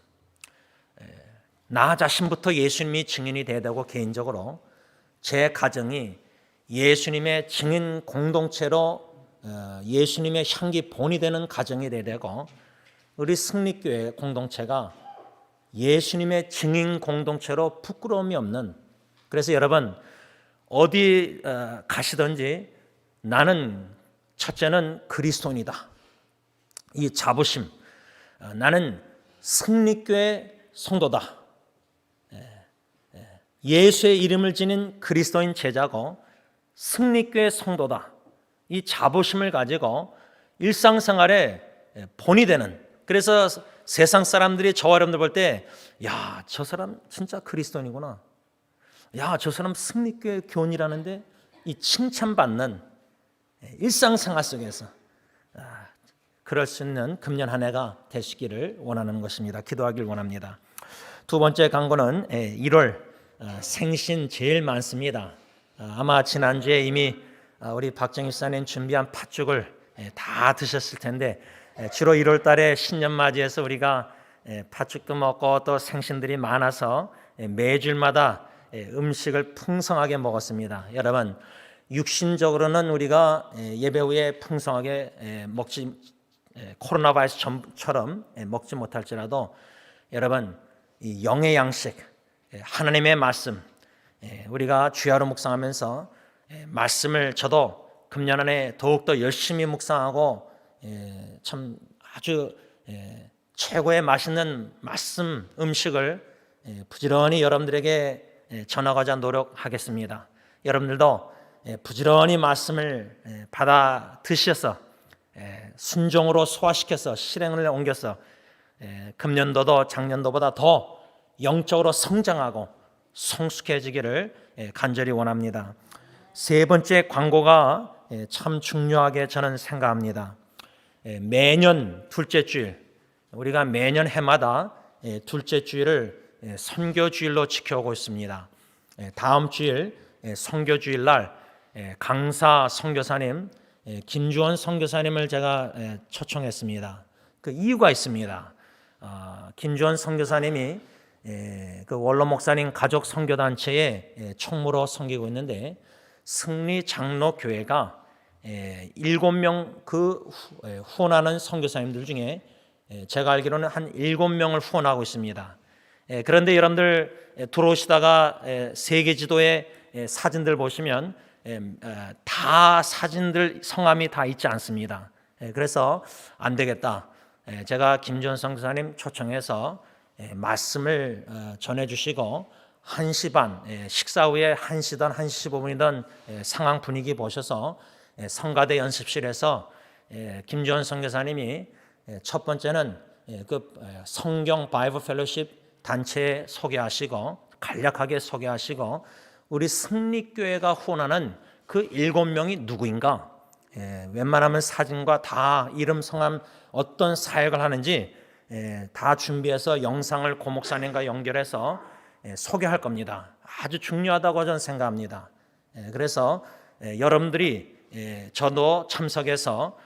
나 자신부터 예수님이 증인이 되야 되고 개인적으로 제 가정이 예수님의 증인 공동체로 예수님의 향기 본이 되는 가정이 되어야 되고, 우리 승리교회 공동체가 예수님의 증인 공동체로 부끄러움이 없는, 그래서 여러분 어디 가시든지 나는 첫째는 그리스도인이다, 이 자부심, 나는 승리교회 성도다, 예수의 이름을 지닌 그리스도인 제자고 승리교회 성도다, 이 자부심을 가지고 일상생활에 본이 되는, 그래서 세상 사람들이 저와 여러분들 볼 때 야, 저 사람 진짜 그리스도인이구나, 야, 저 사람 승리교회 교인이라는데, 이 칭찬받는 일상생활 속에서 그럴 수 있는 금년 한 해가 되시기를 원하는 것입니다. 기도하길 원합니다. 두 번째 강구는 1월 생신 제일 많습니다. 아마 지난주에 이미 우리 박정희 사님 준비한 팥죽을 다 드셨을 텐데, 주로 1월 달에 신년 맞이해서 우리가 팥죽도 먹고 또 생신들이 많아서 매주마다 음식을 풍성하게 먹었습니다. 여러분, 육신적으로는 우리가 예배 후에 풍성하게 먹지, 코로나 바이러스처럼 먹지 못할지라도 여러분, 이 영의 양식, 하나님의 말씀, 우리가 주야로 묵상하면서 말씀을 저도 금년 안에 더욱더 열심히 묵상하고 참 아주 최고의 맛있는 말씀 음식을 부지런히 여러분들에게 전하고자 노력하겠습니다. 여러분들도 부지런히 말씀을 받아 드셔서 순종으로 소화시켜서 실행을 옮겨서 금년도도 작년도보다 더 영적으로 성장하고 성숙해지기를 간절히 원합니다. 세 번째 광고가 참 중요하게 저는 생각합니다. 매년 둘째 주일, 우리가 매년 해마다 둘째 주일을 선교주일로 지켜오고 있습니다. 다음 주일 선교주일 날 강사 선교사님 김주원 선교사님을 제가 초청했습니다. 그 이유가 있습니다. 김주원 선교사님이 그 원로 목사님 가족 선교단체의 총무로 섬기고 있는데, 승리 장로교회가 7명 그 후원하는 선교사님들 중에 제가 알기로는 한 7명을 후원하고 있습니다. 그런데 여러분들 들어오시다가 세계 지도의 사진들 보시면 다 사진들 성함이 다 있지 않습니다. 그래서 안 되겠다, 제가 김주원 선교사님 초청해서 말씀을 전해주시고 1시 반, 식사 후에 1시든 1시 15분이든 상황 분위기 보셔서 성가대 연습실에서 김주원 선교사님이 첫 번째는 그 성경 바이블 펠로십 단체 소개하시고 간략하게 소개하시고, 우리 승리교회가 후원하는 그 7명이 누구인가, 웬만하면 사진과 다 이름 성함 어떤 사역을 하는지 다 준비해서 영상을 고 목사님과 연결해서 소개할 겁니다. 아주 중요하다고 저는 생각합니다. 그래서 여러분들이 저도 참석해서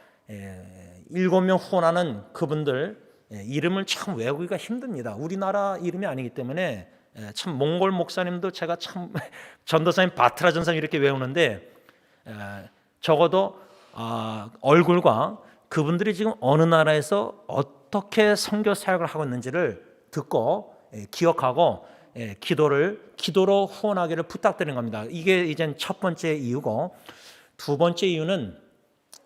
7명 후원하는 그분들 이름을 참 외우기가 힘듭니다. 우리나라 이름이 아니기 때문에 참 몽골 목사님도 제가 참 전도사님 바트라 전사님 이렇게 외우는데, 적어도 얼굴과 그분들이 지금 어느 나라에서 어떻게 선교 사역을 하고 있는지를 듣고 기억하고 기도로 후원하기를 부탁드리는 겁니다. 이게 이제 첫 번째 이유고, 두 번째 이유는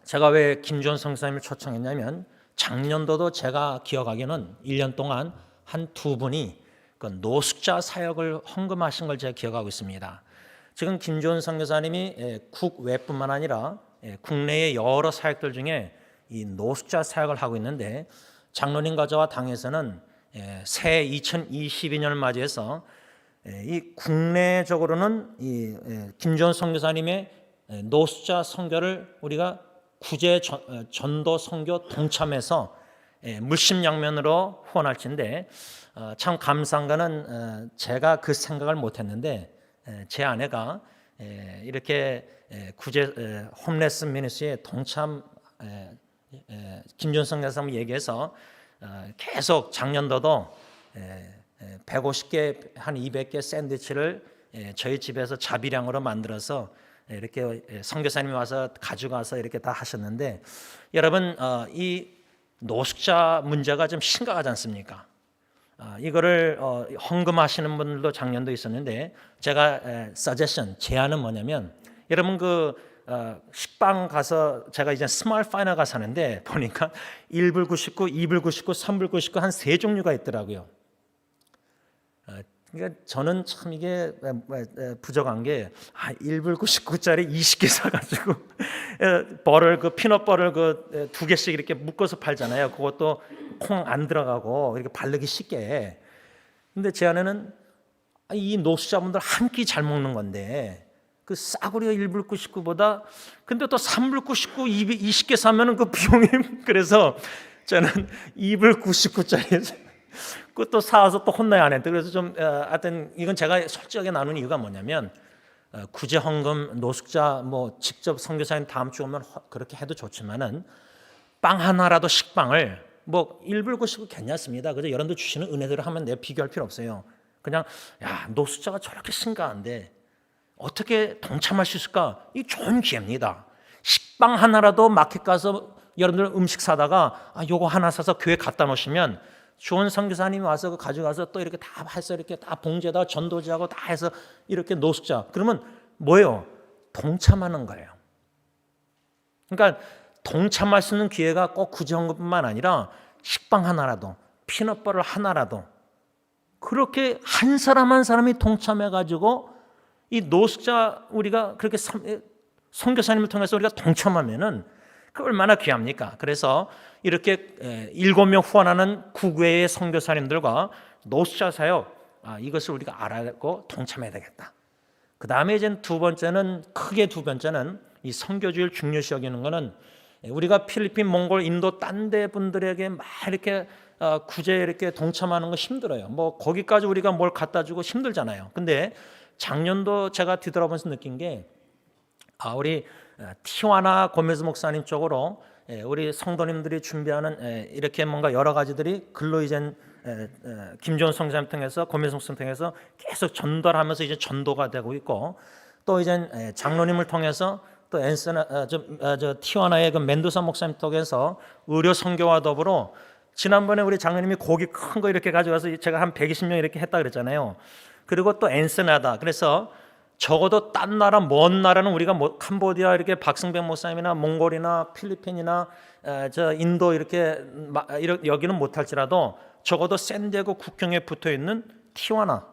제가 왜 김주원 선교사님을 초청했냐면, 작년도도 제가 기억하기에는 1년 동안 한 2분이 그 노숙자 사역을 헌금하신 걸 제가 기억하고 있습니다. 지금 김주원 선교사님이 국외뿐만 아니라 국내의 여러 사역들 중에 이 노숙자 사역을 하고 있는데, 장로님과 저와 당에서는 새해 2022년을 맞이해서 이 국내적으로는 이 김주원 선교사님의 노숙자 선교를 우리가 구제 전도 선교 동참해서 물심양면으로 후원할진데, 참 감사한 거는 제가 그 생각을 못했는데 제 아내가 이렇게 구제 홈레스 미니스트리에 동참 김준성 교사님 얘기해서 계속 작년도도 150개 한 200개 샌드위치를 저희 집에서 자비량으로 만들어서 이렇게 선교사님이 와서 가져가서 이렇게 다 하셨는데, 여러분 이 노숙자 문제가 좀 심각하지 않습니까? 이거를 헌금하시는 분들도 작년도 있었는데, 제가 제안은 뭐냐면, 여러분 식빵 가서, 제가 이제 스몰 파이널 사는데 보니까 1불 99, 2불 99, 3불 99 한 세 종류가 있더라고요. 그러니까 저는 참 이게 부족한 게 1불 99짜리 20개 사가지고 버를 피넛 버를 2개씩 이렇게 묶어서 팔잖아요. 그것도 콩 안 들어가고 이렇게 바르기 쉽게. 근데 제 안에는 이 노숙자분들 한 끼 잘 먹는 건데 그 싸구려 1불 99보다, 근데 또 3불 99 20개 사면은 그 비용이 그래서 저는 2불 99짜리 그것도 사와서 또 혼나야 안 했대. 그래서 좀 하여튼 이건 제가 솔직하게 나눈 이유가 뭐냐면, 구제 헌금 노숙자 직접 선교사님 다음 주 오면 그렇게 해도 좋지만은 빵 하나라도 식빵을 1불 99 괜찮습니다. 그래서 여러분들 주시는 은혜대로 하면 내가 비교할 필요 없어요. 그냥 노숙자가 저렇게 심각한데 어떻게 동참할 수 있을까? 이 좋은 기회입니다. 식빵 하나라도 마켓 가서 여러분들 음식 사다가 요거 하나 사서 교회 갖다 놓으시면 좋은 선교사님이 와서 가져가서 또 이렇게 다 해서 이렇게 다 봉지에다가 전도지하고 다 해서 이렇게 노숙자, 그러면 뭐예요? 동참하는 거예요. 그러니까 동참할 수 있는 기회가 꼭 구제헌금뿐만 아니라 식빵 하나라도, 피넛버터 하나라도, 그렇게 한 사람 한 사람이 동참해가지고 이 노숙자 우리가 그렇게 선교사님을 통해서 우리가 동참하면은 그 얼마나 귀합니까? 그래서 이렇게 7명 후원하는 9교회의 선교사님들과 노숙자 사역, 이것을 우리가 알고 동참해야 되겠다. 그 다음에 이제 크게 두 번째는 이 선교주의를 중요시 여기는 것은, 우리가 필리핀, 몽골, 인도 딴 데 분들에게 막 이렇게 구제에 이렇게 동참하는 거 힘들어요. 거기까지 우리가 뭘 갖다 주고 힘들잖아요. 근데 작년도 제가 뒤돌아보면서 느낀 게, 우리 티와나 고메즈 목사님 쪽으로 우리 성도님들이 준비하는 이렇게 뭔가 여러 가지들이 글로 이제 김종원 성사님 통해서, 고메즈 목사님 통해서 계속 전달하면서 이제 전도가 되고 있고, 또 이제 장로님을 통해서 또 티와나의 멘도사 목사님 통해서 의료 선교와 더불어, 지난번에 우리 장로님이 고기 큰 거 이렇게 가져가서 제가 한 120명 이렇게 했다 그랬잖아요. 그리고 또 엔세나다. 그래서 적어도 딴 나라, 먼 나라는 우리가 캄보디아 이렇게 박승백 목사님이나 몽골이나 필리핀이나 인도 이렇게 여기는 못할지라도 적어도 샌디에고 국경에 붙어 있는 티와나,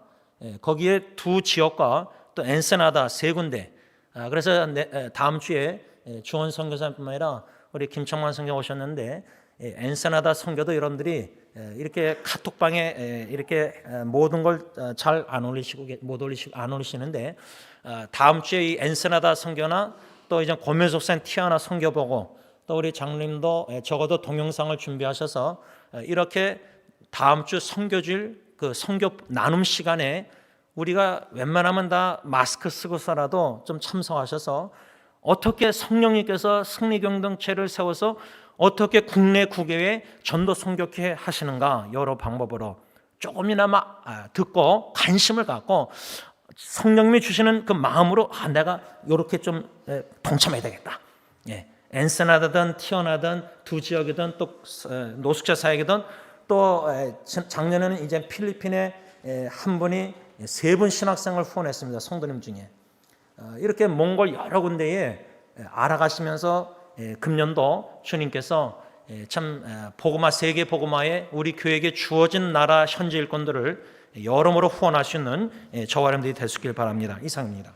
거기에 두 지역과 또 엔세나다 세 군데. 그래서 다음 주에 주원 선교사님뿐만 아니라 우리 김청만 선교 오셨는데, 엔세나다 선교도 여러분들이 이렇게 카톡방에 이렇게 모든 걸 잘 안 올리시는데, 다음 주에 이 엔세나다 선교나 또 이제 고메족산 티아나 선교 보고, 또 우리 장로님도 적어도 동영상을 준비하셔서 이렇게 다음 주 선교주일 선교 나눔 시간에 우리가 웬만하면 다 마스크 쓰고서라도 좀 참석하셔서 어떻게 성령님께서 승리경동체를 세워서 어떻게 국내 국외에 전도 선교회 하시는가, 여러 방법으로 조금이나마 듣고 관심을 갖고 성령님이 주시는 그 마음으로 내가 이렇게 좀 동참해야 되겠다. 엔세나다든 티어나든 두 지역이든 또 노숙자 사역이든, 또 작년에는 이제 필리핀에 한 분이 3분 신학생을 후원했습니다. 성도님 중에. 이렇게 몽골 여러 군데에 알아가시면서 금년도 주님께서 참 복음화, 세계 복음화에 우리 교회에게 주어진 나라 현지 일꾼들을 여러모로 후원할 수 있는 저와 여러분들이 될 수 있길 바랍니다. 이상입니다.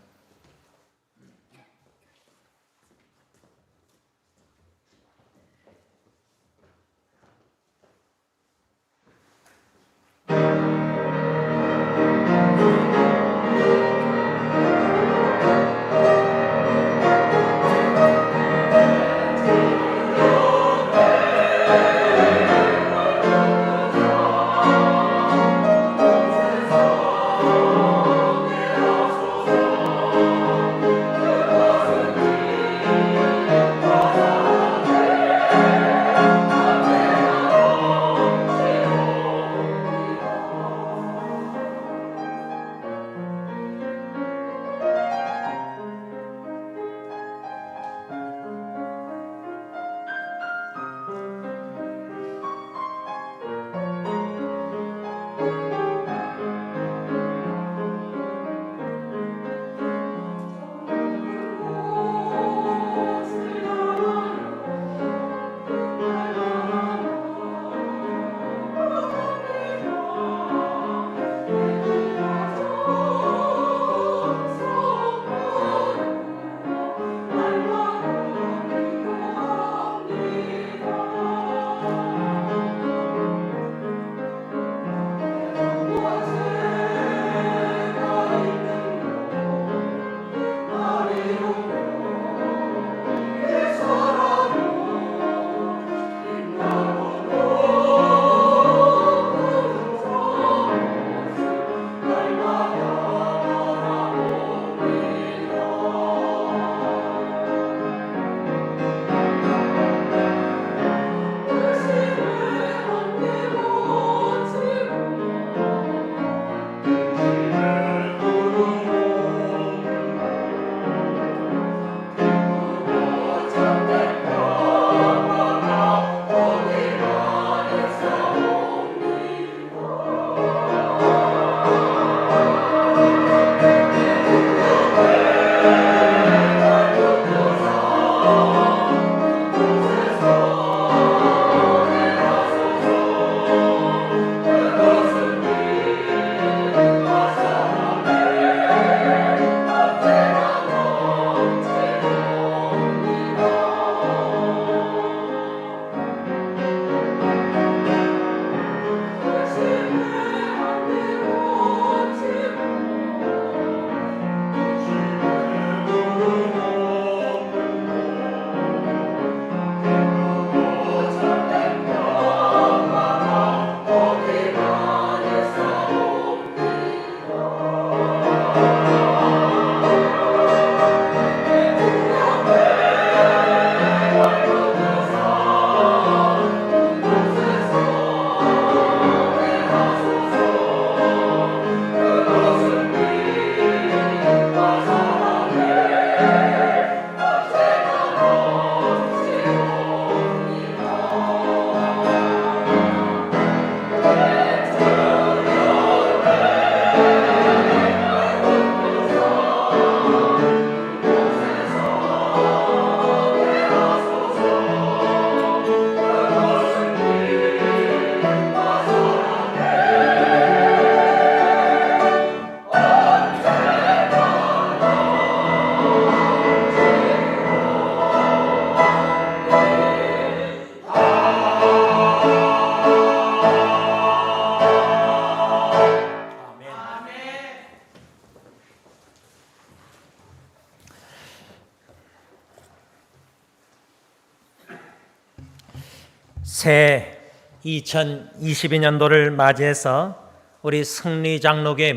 새 2022년도를 맞이해서 우리 승리장로교의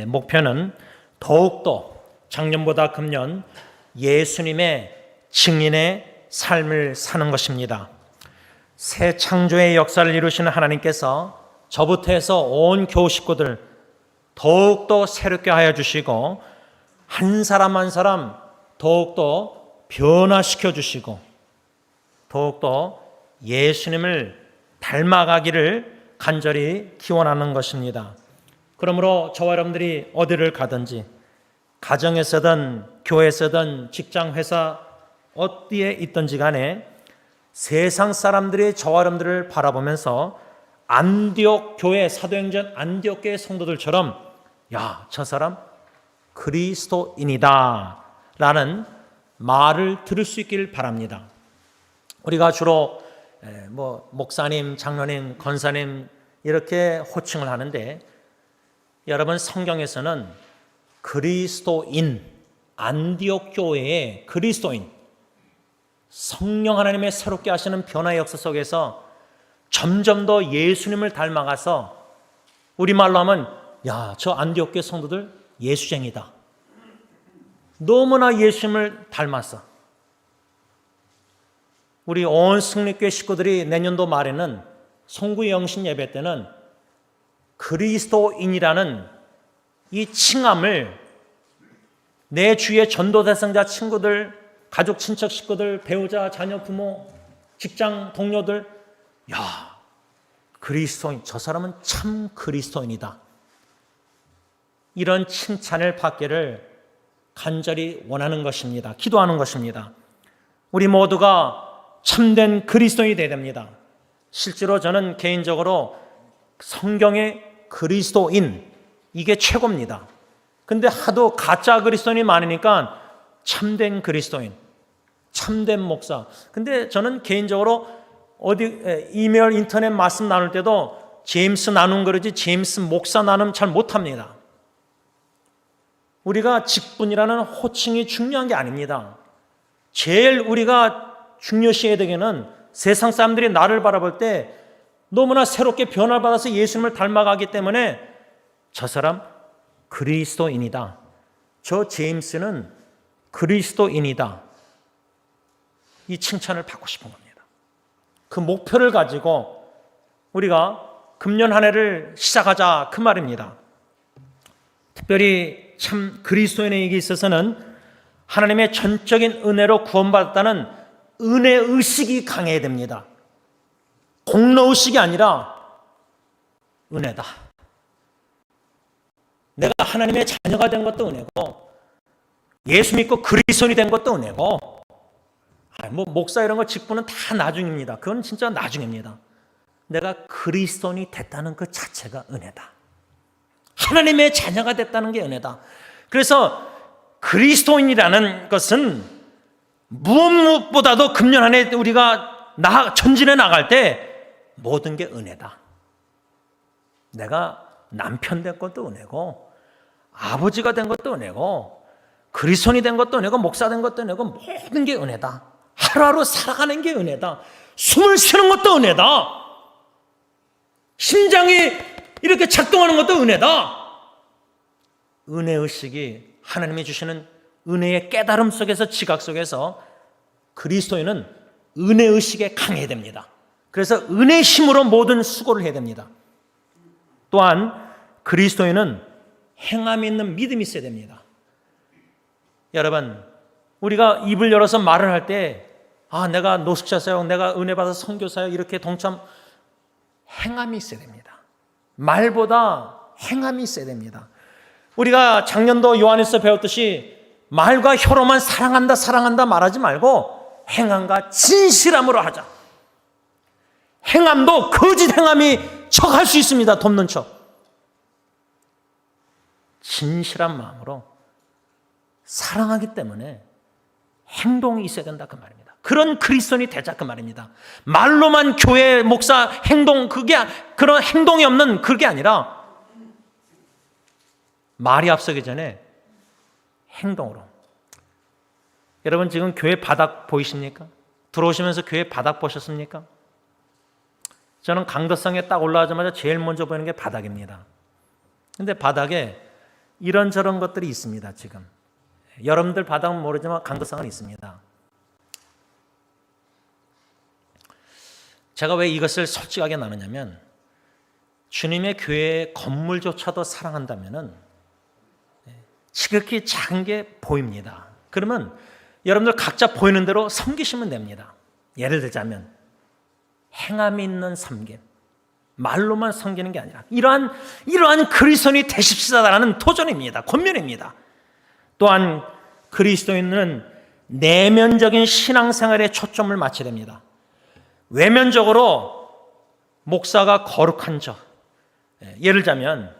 목표는 더욱더 작년보다 금년 예수님의 증인의 삶을 사는 것입니다. 새 창조의 역사를 이루시는 하나님께서 저부터 해서 온 교우 식구들 더욱더 새롭게 하여 주시고 한 사람 한 사람 더욱더 변화시켜 주시고 더욱더 예수님을 닮아가기를 간절히 기원하는 것입니다. 그러므로 저와 여러분들이 어디를 가든지 가정에서든 교회에서든 직장, 회사 어디에 있든지 간에 세상 사람들이 저와 여러분들을 바라보면서 안디옥 교회, 사도행전 안디옥 교회 성도들처럼 야, 저 사람 그리스도인이다 라는 말을 들을 수 있길 바랍니다. 우리가 주로 목사님, 장로님, 권사님 이렇게 호칭을 하는데 여러분 성경에서는 그리스도인, 안디옥 교회의 그리스도인, 성령 하나님의 새롭게 하시는 변화의 역사 속에서 점점 더 예수님을 닮아가서 우리말로 하면 야, 저 안디옥 교회 성도들 예수쟁이다. 너무나 예수님을 닮았어. 우리 온 승리교회 식구들이 내년도 말에는 송구 영신 예배 때는 그리스도인이라는 이 칭함을 내 주위의 전도 대상자 친구들, 가족, 친척, 식구들, 배우자, 자녀, 부모, 직장 동료들, 야, 그리스도인, 저 사람은 참 그리스도인이다. 이런 칭찬을 받기를 간절히 원하는 것입니다. 기도하는 것입니다. 우리 모두가 참된 그리스도인이 되어야 됩니다. 실제로 저는 개인적으로 성경의 그리스도인, 이게 최고입니다. 근데 하도 가짜 그리스도인이 많으니까 참된 그리스도인, 참된 목사. 근데 저는 개인적으로 이메일, 인터넷 말씀 나눌 때도 제임스 나눔 그러지 제임스 목사 나눔 잘 못합니다. 우리가 직분이라는 호칭이 중요한 게 아닙니다. 제일 우리가 중요시해야 되기는 세상 사람들이 나를 바라볼 때 너무나 새롭게 변화를 받아서 예수님을 닮아가기 때문에 저 사람 그리스도인이다. 저 제임스는 그리스도인이다. 이 칭찬을 받고 싶은 겁니다. 그 목표를 가지고 우리가 금년 한 해를 시작하자 그 말입니다. 특별히 참 그리스도인에게 있어서는 하나님의 전적인 은혜로 구원받았다는 은혜의식이 강해야 됩니다. 공로의식이 아니라 은혜다. 내가 하나님의 자녀가 된 것도 은혜고 예수 믿고 그리스도인이 된 것도 은혜고 목사 이런 거 직분은 다 나중입니다. 그건 진짜 나중입니다. 내가 그리스도인이 됐다는 그 자체가 은혜다. 하나님의 자녀가 됐다는 게 은혜다. 그래서 그리스도인이라는 것은 무엇보다도 금년 한 해 우리가 전진해 나갈 때 모든 게 은혜다. 내가 남편 된 것도 은혜고 아버지가 된 것도 은혜고 그리스도인이 된 것도 은혜고 목사 된 것도 은혜고 모든 게 은혜다. 하루하루 살아가는 게 은혜다. 숨을 쉬는 것도 은혜다. 심장이 이렇게 작동하는 것도 은혜다. 은혜의식이 하나님이 주시는 은혜의 깨달음 속에서 지각 속에서 그리스도인은 은혜의식에 강해야 됩니다. 그래서 은혜의 힘으로 모든 수고를 해야 됩니다. 또한 그리스도인은 행함이 있는 믿음이 있어야 됩니다. 여러분, 우리가 입을 열어서 말을 할 때 내가 노숙자사역, 내가 은혜 받아서 선교사역 이렇게 동참, 행함이 있어야 됩니다. 말보다 행함이 있어야 됩니다. 우리가 작년도 요한에서 배웠듯이 말과 혀로만 사랑한다 사랑한다 말하지 말고 행함과 진실함으로 하자. 행함도 거짓 행함이 척할 수 있습니다. 돕는 척. 진실한 마음으로 사랑하기 때문에 행동이 있어야 된다 그 말입니다. 그런 그리스도인이 되자 그 말입니다. 말로만 교회, 목사, 행동, 그런 행동이 없는 그게 아니라 말이 앞서기 전에 행동으로. 여러분 지금 교회 바닥 보이십니까? 들어오시면서 교회 바닥 보셨습니까? 저는 강덕성에 딱 올라가자마자 제일 먼저 보이는 게 바닥입니다. 근데 바닥에 이런저런 것들이 있습니다. 지금 여러분들 바닥은 모르지만 강덕성은 있습니다. 제가 왜 이것을 솔직하게 나누냐면 주님의 교회의 건물조차도 사랑한다면은 지극히 작은 게 보입니다. 그러면 여러분들 각자 보이는 대로 섬기시면 됩니다. 예를 들자면 행함이 있는 섬김, 말로만 섬기는 게 아니라 이러한 그리스도인이 되십시다라는 도전입니다. 권면입니다. 또한 그리스도인은 내면적인 신앙생활에 초점을 맞춰야 됩니다. 외면적으로 목사가 거룩한 저, 예를 들자면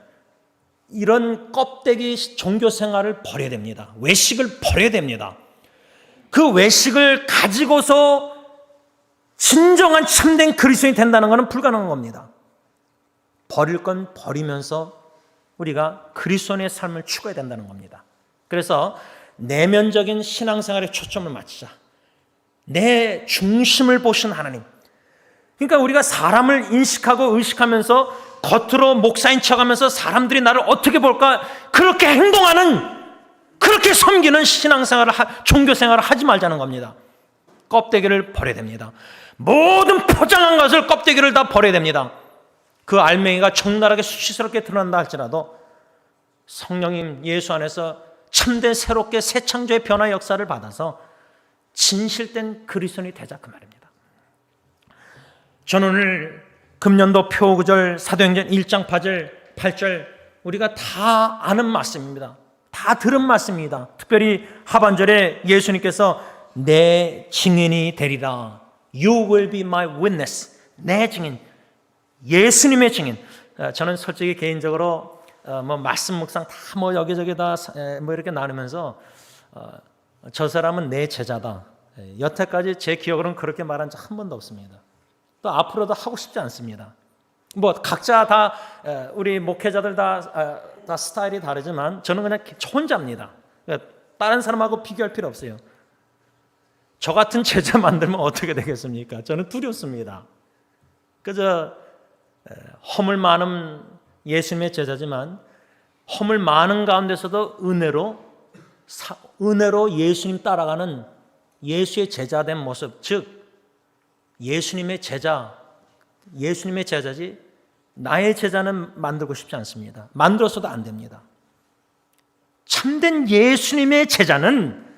이런 껍데기 종교 생활을 버려야 됩니다. 외식을 버려야 됩니다. 그 외식을 가지고서 진정한 참된 그리스도인이 된다는 것은 불가능한 겁니다. 버릴 건 버리면서 우리가 그리스도인의 삶을 추구해야 된다는 겁니다. 그래서 내면적인 신앙생활에 초점을 맞추자. 내 중심을 보신 하나님. 그러니까 우리가 사람을 인식하고 의식하면서 겉으로 목사인 척하면서 사람들이 나를 어떻게 볼까 그렇게 행동하는, 그렇게 섬기는 신앙생활을, 종교생활을 하지 말자는 겁니다. 껍데기를 버려야 됩니다. 모든 포장한 것을, 껍데기를 다 버려야 됩니다. 그 알맹이가 적나라하게 수치스럽게 드러난다 할지라도 성령님 예수 안에서 참된 새롭게 새 창조의 변화 역사를 받아서 진실된 그리스도인이 되자, 그 말입니다. 저는 오늘 금년도 표구절 사도행전 1장 8절 우리가 다 아는 말씀입니다. 다 들은 말씀입니다. 특별히 하반절에 예수님께서 내 증인이 되리라. You will be my witness. 내 증인, 예수님의 증인. 저는 솔직히 개인적으로 말씀 묵상 다 여기저기 다 이렇게 나누면서 저 사람은 내 제자다. 여태까지 제 기억으로는 그렇게 말한 적 한 번도 없습니다. 또 앞으로도 하고 싶지 않습니다. 각자 다 우리 목회자들 다 스타일이 다르지만 저는 그냥 혼자입니다. 다른 사람하고 비교할 필요 없어요. 저 같은 제자 만들면 어떻게 되겠습니까? 저는 두렵습니다. 그저 허물 많은 예수님의 제자지만 허물 많은 가운데서도 은혜로 예수님 따라가는 예수의 제자된 모습, 즉 예수님의 제자지 나의 제자는 만들고 싶지 않습니다. 만들어서도 안 됩니다. 참된 예수님의 제자는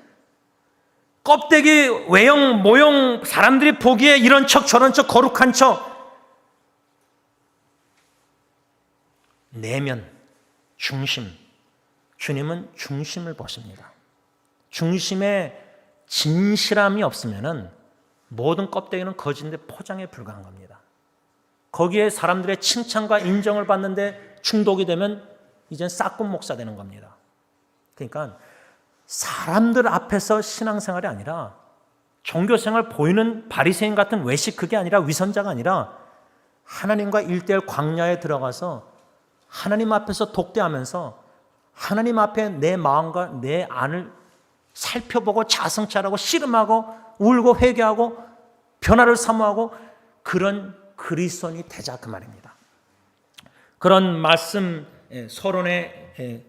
껍데기, 외형, 모형, 사람들이 보기에 이런 척 저런 척 거룩한 척, 내면, 중심, 주님은 중심을 보십니다. 중심에 진실함이 없으면은 모든 껍데기는 거짓인데 포장에 불과한 겁니다. 거기에 사람들의 칭찬과 인정을 받는데 중독이 되면 이젠 싹군 목사 되는 겁니다. 그러니까 사람들 앞에서 신앙생활이 아니라 종교생활 보이는 바리새인 같은 외식, 그게 아니라 위선자가 아니라 하나님과 1:1 광야에 들어가서 하나님 앞에서 독대하면서 하나님 앞에 내 마음과 내 안을 살펴보고 자성찰하고 씨름하고 울고 회개하고 변화를 사모하고 그런 그리스도인이 되자, 그 말입니다. 그런 말씀 서론에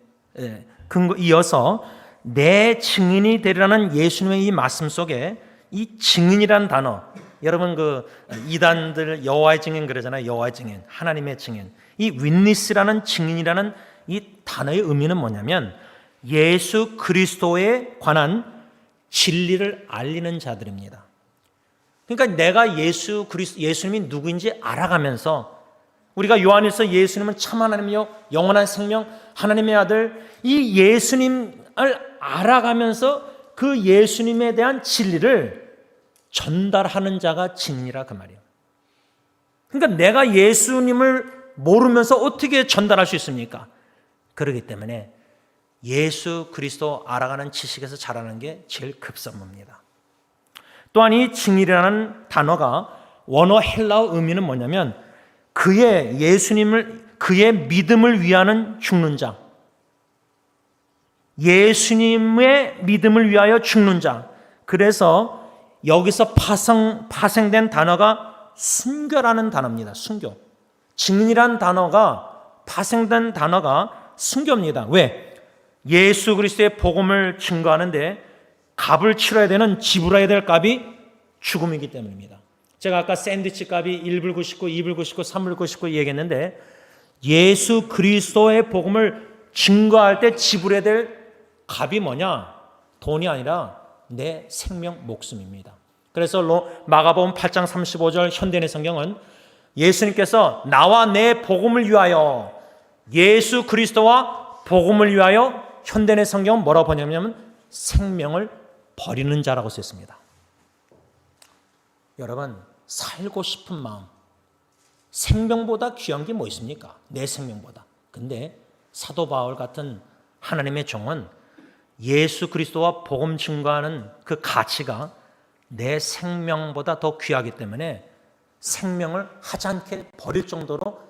근거 이어서 내 증인이 되리라는 예수님의 이 말씀 속에 이 증인이란 단어, 여러분 그 이단들 여호와의 증인 그러잖아요. 여호와의 증인, 하나님의 증인. 이 윈니스라는 증인이라는 이 단어의 의미는 뭐냐면 예수 그리스도에 관한 진리를 알리는 자들입니다. 그러니까 내가 예수님이 누구인지 알아가면서, 우리가 요한일서 예수님은 참 하나님이요 영원한 생명 하나님의 아들, 이 예수님을 알아가면서 그 예수님에 대한 진리를 전달하는 자가 증인이라, 그 말이에요. 그러니까 내가 예수님을 모르면서 어떻게 전달할 수 있습니까? 그렇기 때문에 예수 그리스도 알아가는 지식에서 자라는 게 제일 급선무입니다. 또한 이 증인이라는 단어가 원어 헬라어 의미는 뭐냐면 그의 믿음을 위하는 죽는 자, 예수님의 믿음을 위하여 죽는 자. 그래서 여기서 파생된 단어가 순교라는 단어입니다. 순교. 증인이란 단어가 파생된 단어가 순교입니다. 왜? 예수 그리스도의 복음을 증거하는데 값을 치러야 되는, 지불해야 될 값이 죽음이기 때문입니다. 제가 아까 샌드위치 값이 1불 99, 2불 99, 3불 99 얘기했는데 예수 그리스도의 복음을 증거할 때 지불해야 될 값이 뭐냐? 돈이 아니라 내 생명, 목숨입니다. 그래서 마가복음 8장 35절 현대인의 성경은 예수님께서 나와 내 복음을 위하여, 예수 그리스도와 복음을 위하여, 현대인의 성경은 뭐라고 번역하냐면 생명을 버리는 자라고 썼습니다. 여러분, 살고 싶은 마음, 생명보다 귀한 게 뭐 있습니까? 내 생명보다. 근데 사도 바울 같은 하나님의 종은 예수 그리스도와 복음 증거하는 그 가치가 내 생명보다 더 귀하기 때문에 생명을 하찮게 버릴 정도로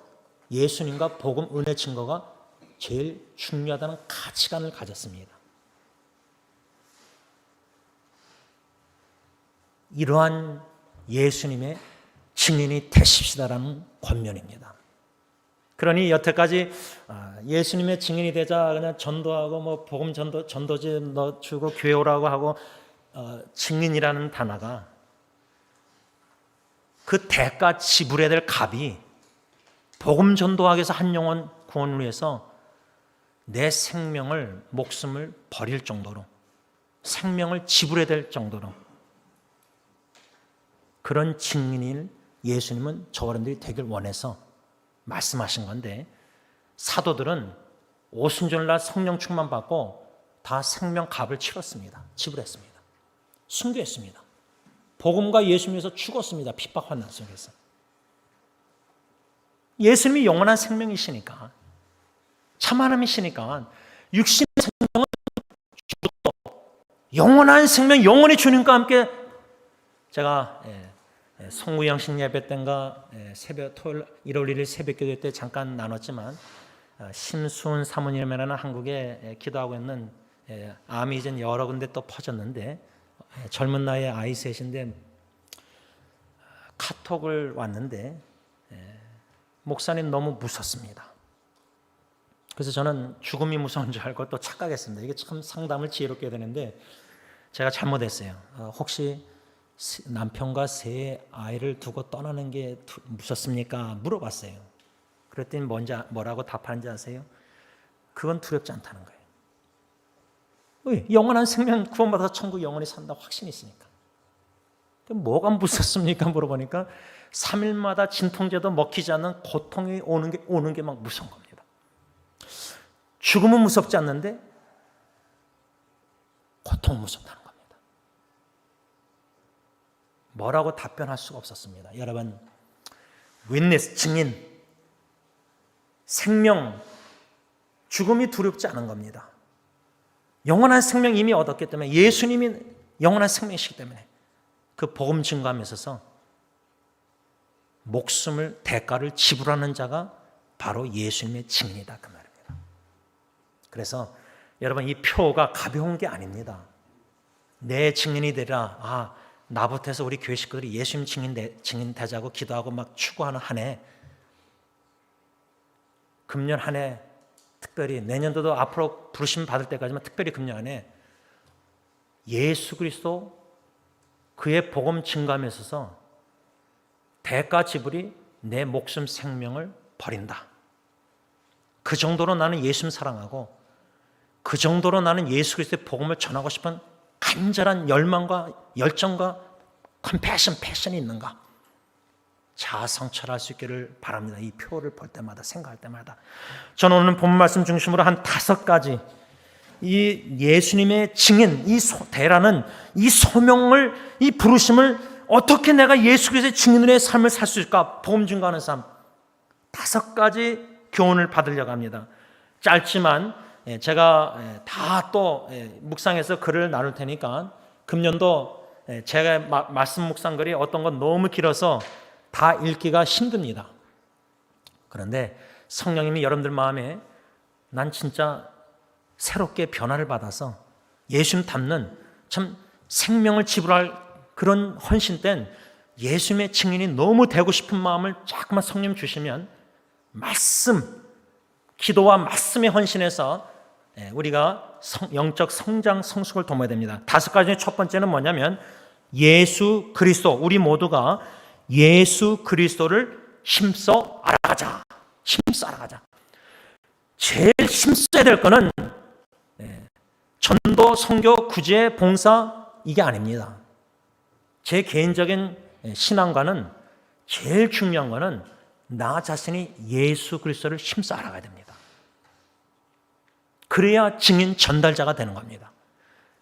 예수님과 복음 은혜 증거가 제일 중요하다는 가치관을 가졌습니다. 이러한 예수님의 증인이 되십시다라는 권면입니다. 그러니 여태까지 예수님의 증인이 되자 그냥 전도하고 뭐 복음 전도지 너 주고 교회 오라고 하고 증인이라는 단어가 그 대가 지불해야 될 값이 복음 전도하기 위해서 한 영혼 구원을 위해서 내 생명을, 목숨을 버릴 정도로, 생명을 지불해야 될 정도로 그런 증인일 예수님은 저와 여러분들이 되길 원해서 말씀하신 건데, 사도들은 오순절날 성령 충만 받고 다 생명 값을 치렀습니다. 지불했습니다. 순교했습니다. 복음과 예수님에서 죽었습니다. 핍박 환난 속에서. 예수님이 영원한 생명이시니까, 참 하나님이시니까 육신의 생명은 죽어도 영원한 생명, 영원히 주님과 함께, 제가 송구영신 예배 때인가 새벽 토요일 1월 1일 새벽 기도 때 잠깐 나눴지만, 심수은 사모님이라는 한국에 기도하고 있는, 암이 이제 여러 군데 또 퍼졌는데 젊은 나이에 아이 셋인데 카톡을 왔는데 목사님 너무 무섭습니다. 그래서 저는 죽음이 무서운 줄 알고 또 착각했습니다. 이게 참 상담을 지혜롭게 해야 되는데 제가 잘못했어요. 혹시 남편과 세 아이를 두고 떠나는 게 무섭습니까? 물어봤어요. 그랬더니 뭐라고 답하는지 아세요? 그건 두렵지 않다는 거예요. 왜? 영원한 생명 구원받아서 천국 영원히 산다고 확신이 있으니까. 뭐가 무섭습니까? 물어보니까 3일마다 진통제도 먹히지 않는 고통이 오는 게 막 무서운 겁니다. 죽음은 무섭지 않는데 고통은 무섭다는 겁니다. 뭐라고 답변할 수가 없었습니다. 여러분, 윈니스, 증인, 생명, 죽음이 두렵지 않은 겁니다. 영원한 생명 이미 얻었기 때문에, 예수님이 영원한 생명이시기 때문에 그 복음 증거함에 있어서 목숨을, 대가를 지불하는 자가 바로 예수님의 증인이다, 그 말입니다. 그래서 여러분, 이 표가 가벼운 게 아닙니다. 내 증인이 되라. 나부터 해서 우리 교회 식구들이 예수님 증인 되자고 기도하고 막 추구하는 한 해, 금년 한 해, 특별히 내년도도 앞으로 부르심 받을 때까지만 특별히 금년 안에 예수 그리스도 그의 복음 증거함에 있어서 대가 지불이 내 목숨 생명을 버린다. 그 정도로 나는 예수님 사랑하고 그 정도로 나는 예수 그리스도의 복음을 전하고 싶은 간절한 열망과 열정과 패션이 있는가? 자성찰할 수 있기를 바랍니다. 이 표를 볼 때마다, 생각할 때마다. 저는 오늘 본문 말씀 중심으로 한 5가지 이 예수님의 증인, 이 대라는 이 소명을, 이 부르심을 어떻게 내가 예수 그리스도의 증인의 삶을 살 수 있을까? 복음 증거하는 삶 5가지 교훈을 받으려고 합니다. 짧지만 제가 다 또 묵상해서 글을 나눌 테니까 금년도 제가 말씀 묵상글이 어떤 건 너무 길어서 다 읽기가 힘듭니다. 그런데 성령님이 여러분들 마음에 난 진짜 새롭게 변화를 받아서 예수님 닮는 참 생명을 지불할 그런 헌신된 예수님의 증인이 너무 되고 싶은 마음을 자꾸만 성령 주시면 말씀, 기도와 말씀에 헌신해서 우리가 영적 성장, 성숙을 도모해야 됩니다. 5가지 중에 첫 번째는 뭐냐면 예수 그리스도, 우리 모두가 예수 그리스도를 힘써 알아가자. 힘써 알아가자. 제일 힘써야 될 거는 전도, 선교, 구제, 봉사 이게 아닙니다. 제 개인적인 신앙과는 제일 중요한 거는 나 자신이 예수 그리스도를 힘써 알아가야 됩니다. 그래야 증인 전달자가 되는 겁니다.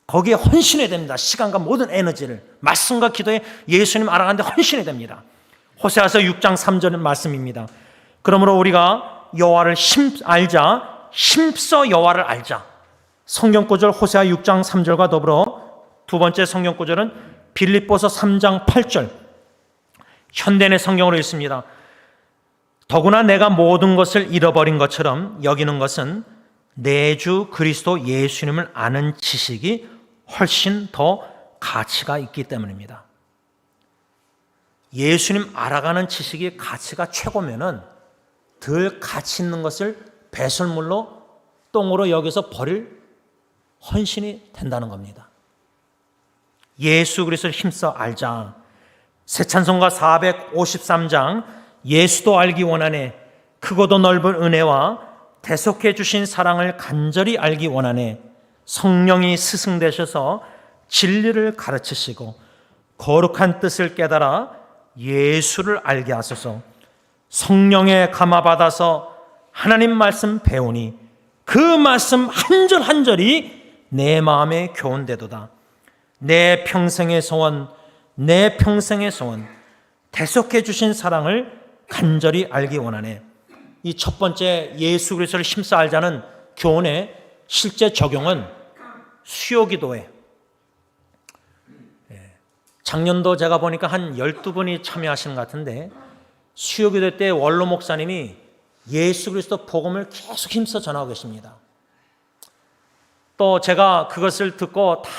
거기에 헌신해야 됩니다. 시간과 모든 에너지를 말씀과 기도에 예수님 알아가는데 헌신해야 됩니다. 호세아서 6장 3절의 말씀입니다. 그러므로 우리가 여호와를 알자, 힘써 여호와를 알자. 성경구절 호세아 6장 3절과 더불어 두 번째 성경구절은 빌립보서 3장 8절 현대의 성경으로 있습니다. 더구나 내가 모든 것을 잃어버린 것처럼 여기는 것은 내 주 그리스도 예수님을 아는 지식이 훨씬 더 가치가 있기 때문입니다. 예수님 알아가는 지식이 가치가 최고면은 덜 가치 있는 것을 배설물로 똥으로 여겨서 버릴 헌신이 된다는 겁니다. 예수 그리스도를 힘써 알자. 새 찬송가 453장 예수도 알기 원하네. 크고도 넓은 은혜와 대속해 주신 사랑을 간절히 알기 원하네. 성령이 스승되셔서 진리를 가르치시고 거룩한 뜻을 깨달아 예수를 알게 하소서. 성령에 감화받아서 하나님 말씀 배우니 그 말씀 한 절 한 절이 내 마음에 교훈되도다. 내 평생의 소원, 내 평생의 소원, 대속해 주신 사랑을 간절히 알기 원하네. 이 첫 번째 예수 그리스도를 힘써 알자는 교훈의 실제 적용은 수요기도에 작년도 제가 보니까 한 12분이 참여하시는 것 같은데 수요기도 때 원로 목사님이 예수 그리스도 복음을 계속 힘써 전하고 계십니다. 또 제가 그것을 듣고 다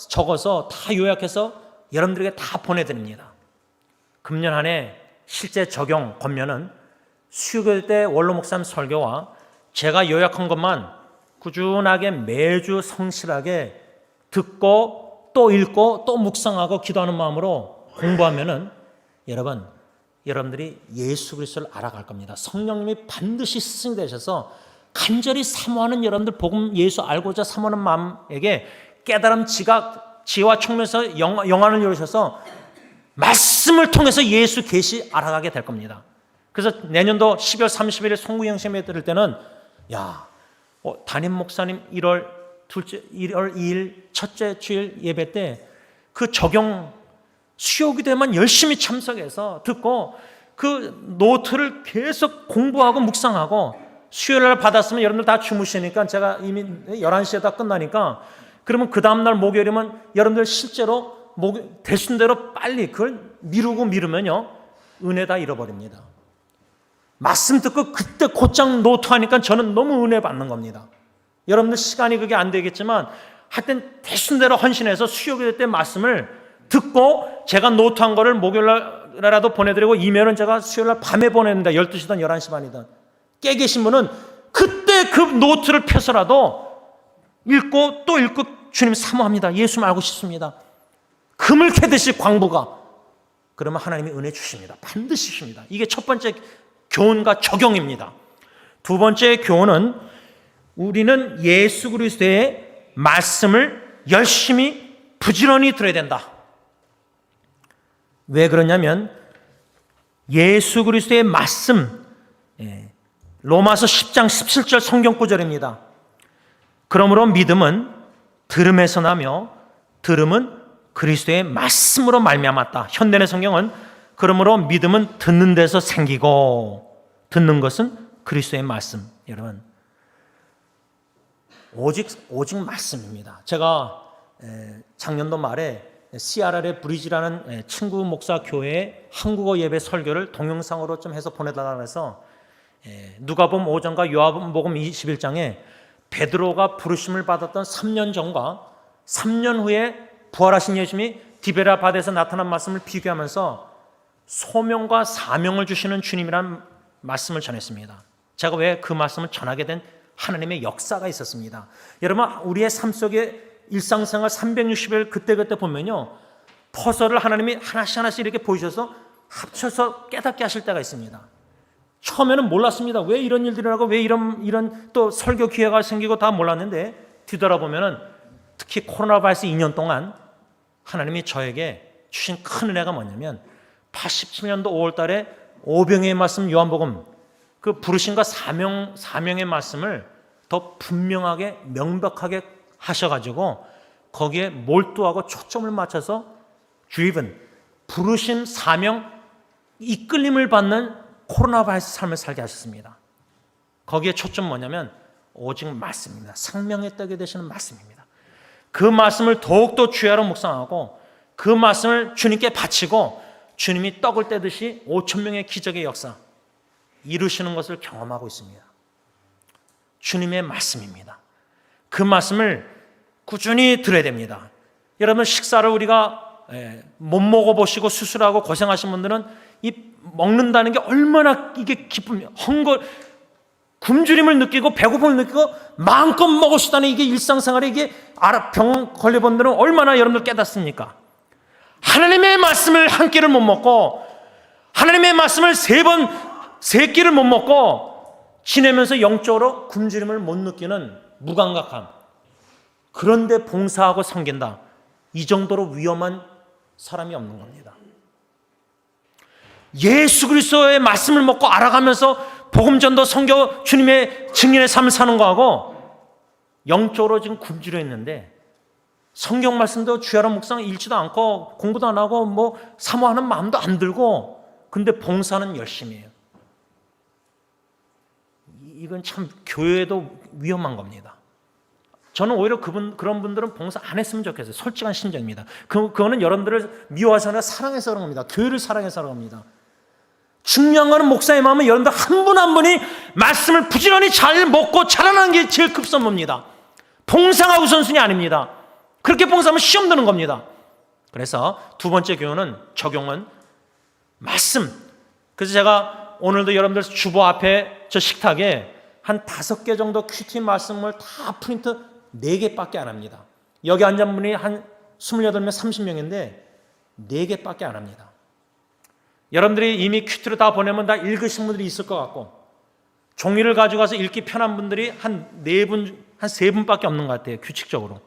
적어서 다 요약해서 여러분들에게 다 보내드립니다. 금년 한 해 실제 적용 권면은 수요기도 때 원로 목사님 설교와 제가 요약한 것만 꾸준하게 매주 성실하게 듣고 또 읽고 또 묵상하고 기도하는 마음으로 공부하면은 여러분들이 예수 그리스도를 알아갈 겁니다. 성령님이 반드시 스승이 되셔서 간절히 사모하는 여러분들 복음 예수 알고자 사모하는 마음에게 깨달음, 지각, 지혜와 총명에서 영안을 열으셔서 말씀을 통해서 예수 계시 알아가게 될 겁니다. 그래서 내년도 12월 31일 송구영 시험에 들을 때는 담임 목사님 1월 2일 첫째 주일 예배 때 그 적용 수요기도에만 열심히 참석해서 듣고 그 노트를 계속 공부하고 묵상하고 수요일날 받았으면 여러분들 다 주무시니까 제가 이미 11시에 다 끝나니까 그러면 그 다음날 목요일이면 여러분들 실제로 되신 대로 빨리 그걸 미루면요 은혜 다 잃어버립니다. 말씀 듣고 그때 곧장 노트하니까 저는 너무 은혜 받는 겁니다. 여러분들 시간이 그게 안 되겠지만 하여튼 되신 대로 헌신해서 수요기도 때 말씀을 듣고 제가 노트한 거를 목요일날이라도 보내드리고 이메일은 제가 수요일날 밤에 보내는데 12시든 11시 반이든 깨 계신 분은 그때 그 노트를 펴서라도 읽고 또 읽고 주님 사모합니다. 예수 알고 싶습니다. 금을 캐듯이 광부가 그러면 하나님이 은혜 주십니다. 반드시 주십니다. 이게 첫 번째 교훈과 적용입니다. 두 번째 교훈은 우리는 예수 그리스도의 말씀을 열심히 부지런히 들어야 된다. 왜 그러냐면 예수 그리스도의 말씀 로마서 10장 17절 성경 구절입니다. 그러므로 믿음은 들음에서 나며 들음은 그리스도의 말씀으로 말미암았다. 현대의 성경은 그러므로 믿음은 듣는 데서 생기고 듣는 것은 그리스도의 말씀. 여러분 오직 말씀입니다. 제가 작년도 말에 CRR의 브리지라는 친구 목사 교회의 한국어 예배 설교를 동영상으로 좀 해서 보내달라고 해서 누가복음 5장과 요한복음 21장에 베드로가 부르심을 받았던 3년 전과 3년 후에 부활하신 예수님이 디베라 바다에서 나타난 말씀을 비교하면서 소명과 사명을 주시는 주님이라는 말씀을 전했습니다. 제가 왜 그 말씀을 전하게 된 하나님의 역사가 있었습니다. 여러분, 우리의 삶 속에 일상생활 360일 그때그때 보면요, 퍼즐을 하나님이 하나씩 이렇게 보여주셔서 합쳐서 깨닫게 하실 때가 있습니다. 처음에는 몰랐습니다. 왜 이런 일들이 나고 왜 이런 또 설교 기회가 생기고 다 몰랐는데, 뒤돌아보면은 특히 코로나 바이러스 2년 동안 하나님이 저에게 주신 큰 은혜가 뭐냐면 87년도 5월 달에 오병이의 말씀 요한복음 그 부르심과 사명의 말씀을 더 분명하게 명백하게 하셔가지고 거기에 몰두하고 초점을 맞춰서 driven, 부르심, 사명, 이끌림을 받는 코로나 바이러스 삶을 살게 하셨습니다. 거기에 초점 뭐냐면 오직 말씀입니다. 생명의 떡이 되시는 말씀입니다. 그 말씀을 더욱더 주야로 묵상하고 그 말씀을 주님께 바치고 주님이 떡을 떼듯이 5천 명의 기적의 역사 이루시는 것을 경험하고 있습니다. 주님의 말씀입니다. 그 말씀을 꾸준히 들어야 됩니다. 여러분, 식사를 우리가 못 먹어보시고 수술하고 고생하신 분들은 이 먹는다는 게 얼마나 이게 기쁨이, 굶주림을 느끼고 배고픔을 느끼고 마음껏 먹을 수 있다는 이게 일상생활에 이게 병 걸려본 분들은 얼마나 여러분들 깨닫습니까? 하나님의 말씀을 한 끼를 못 먹고 하나님의 말씀을 세 끼를 못 먹고 지내면서 영적으로 굶주림을 못 느끼는 무감각함, 그런데 봉사하고 섬긴다, 이 정도로 위험한 사람이 없는 겁니다. 예수 그리스도의 말씀을 먹고 알아가면서 복음전도 선교 주님의 증인의 삶을 사는 거하고 영적으로 지금 굶주려 있는데 성경 말씀도 주야로 묵상 읽지도 않고 공부도 안 하고 뭐 사모하는 마음도 안 들고 근데 봉사는 열심히 해요. 이건 참 교회도 위험한 겁니다. 저는 오히려 그런 분들은 봉사 안 했으면 좋겠어요. 솔직한 심정입니다. 그거는 여러분들을 미워해서 아니라 사랑해서 그런 겁니다. 교회를 사랑해서 그런 겁니다. 중요한 거는 목사의 마음은 여러분들 한 분 한 분이 말씀을 부지런히 잘 먹고 자라나는 게 제일 급선무입니다. 봉사가 우선순위 아닙니다. 그렇게 봉사하면 시험 드는 겁니다. 그래서 두 번째 교훈은 적용은 말씀. 그래서 제가 오늘도 여러분들 주보 앞에 저 식탁에 한 5개 정도 큐티 말씀을 다 프린트 4개밖에 안 합니다. 여기 앉은 분이 한 28명, 30명인데 4개밖에 안 합니다. 여러분들이 이미 큐티를 다 보내면 다 읽으신 분들이 있을 것 같고 종이를 가져가서 읽기 편한 분들이 한 3분밖에 없는 것 같아요. 규칙적으로.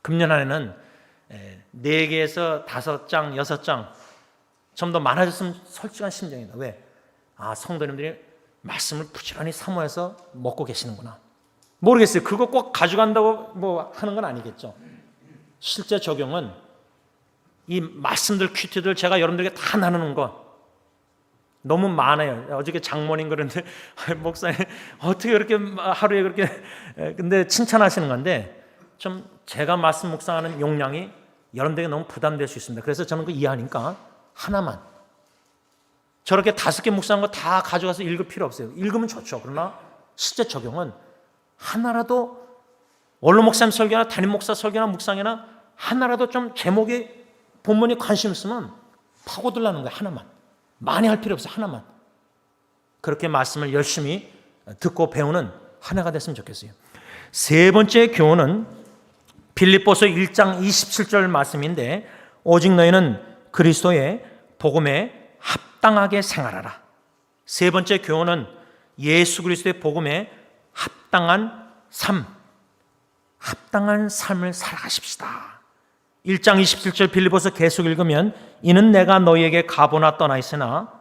금년 안에는 4개에서 5장, 6장 좀 더 많아졌으면 솔직한 심정이다. 왜? 성도님들이 말씀을 부지런히 사모해서 먹고 계시는구나. 모르겠어요. 그거 꼭 가져간다고 뭐 하는 건 아니겠죠. 실제 적용은 이 말씀들 큐티들 제가 여러분들에게 다 나누는 거 너무 많아요. 어저께 장모님 그런데 목사님 어떻게 그렇게 하루에 그렇게 근데 칭찬하시는 건데 좀 제가 말씀 묵상하는 용량이 여러분들에게 너무 부담될 수 있습니다. 그래서 저는 그 이해하니까 하나만 저렇게 5개 묵상한 거 다 가져가서 읽을 필요 없어요. 읽으면 좋죠. 그러나 실제 적용은 하나라도 원로 목사님 설교나 담임 목사 설교나 묵상이나 하나라도 좀 제목이 본문이 관심 있으면 파고들라는 거예요. 하나만. 많이 할 필요 없어요. 하나만. 그렇게 말씀을 열심히 듣고 배우는 하나가 됐으면 좋겠어요. 세 번째 교훈은 빌립보서 1장 27절 말씀인데 오직 너희는 그리스도의 복음에 합당하게 생활하라. 세 번째 교훈은 예수 그리스도의 복음에 합당한 삶, 합당한 삶을 살아가십시다. 1장 27절 빌립보서 계속 읽으면 이는 내가 너희에게 가보나 떠나 있으나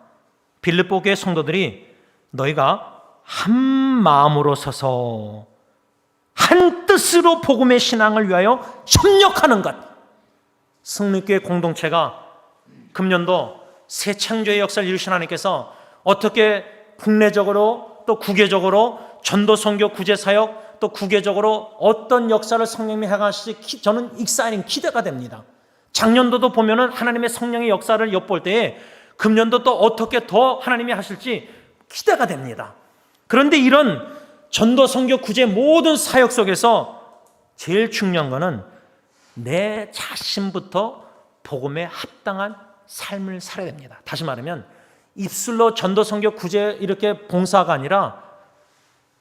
빌립보 교회 성도들이 너희가 한 마음으로 서서 한 뜻으로 복음의 신앙을 위하여 협력하는 것. 승리교회 공동체가 금년도 새 창조의 역사를 이루신 하나님께서 어떻게 국내적으로 또 국외적으로 전도 선교 구제 사역 또 국외적으로 어떤 역사를 성령님이 해가실지 저는 익사이팅 기대가 됩니다. 작년도도 보면은 하나님의 성령의 역사를 엿볼 때에 금년도 또 어떻게 더 하나님이 하실지 기대가 됩니다. 그런데 이런 전도 선교 구제 모든 사역 속에서 제일 중요한 거는 내 자신부터 복음에 합당한 삶을 살아야 됩니다. 다시 말하면 입술로 전도, 선교, 구제 이렇게 봉사가 아니라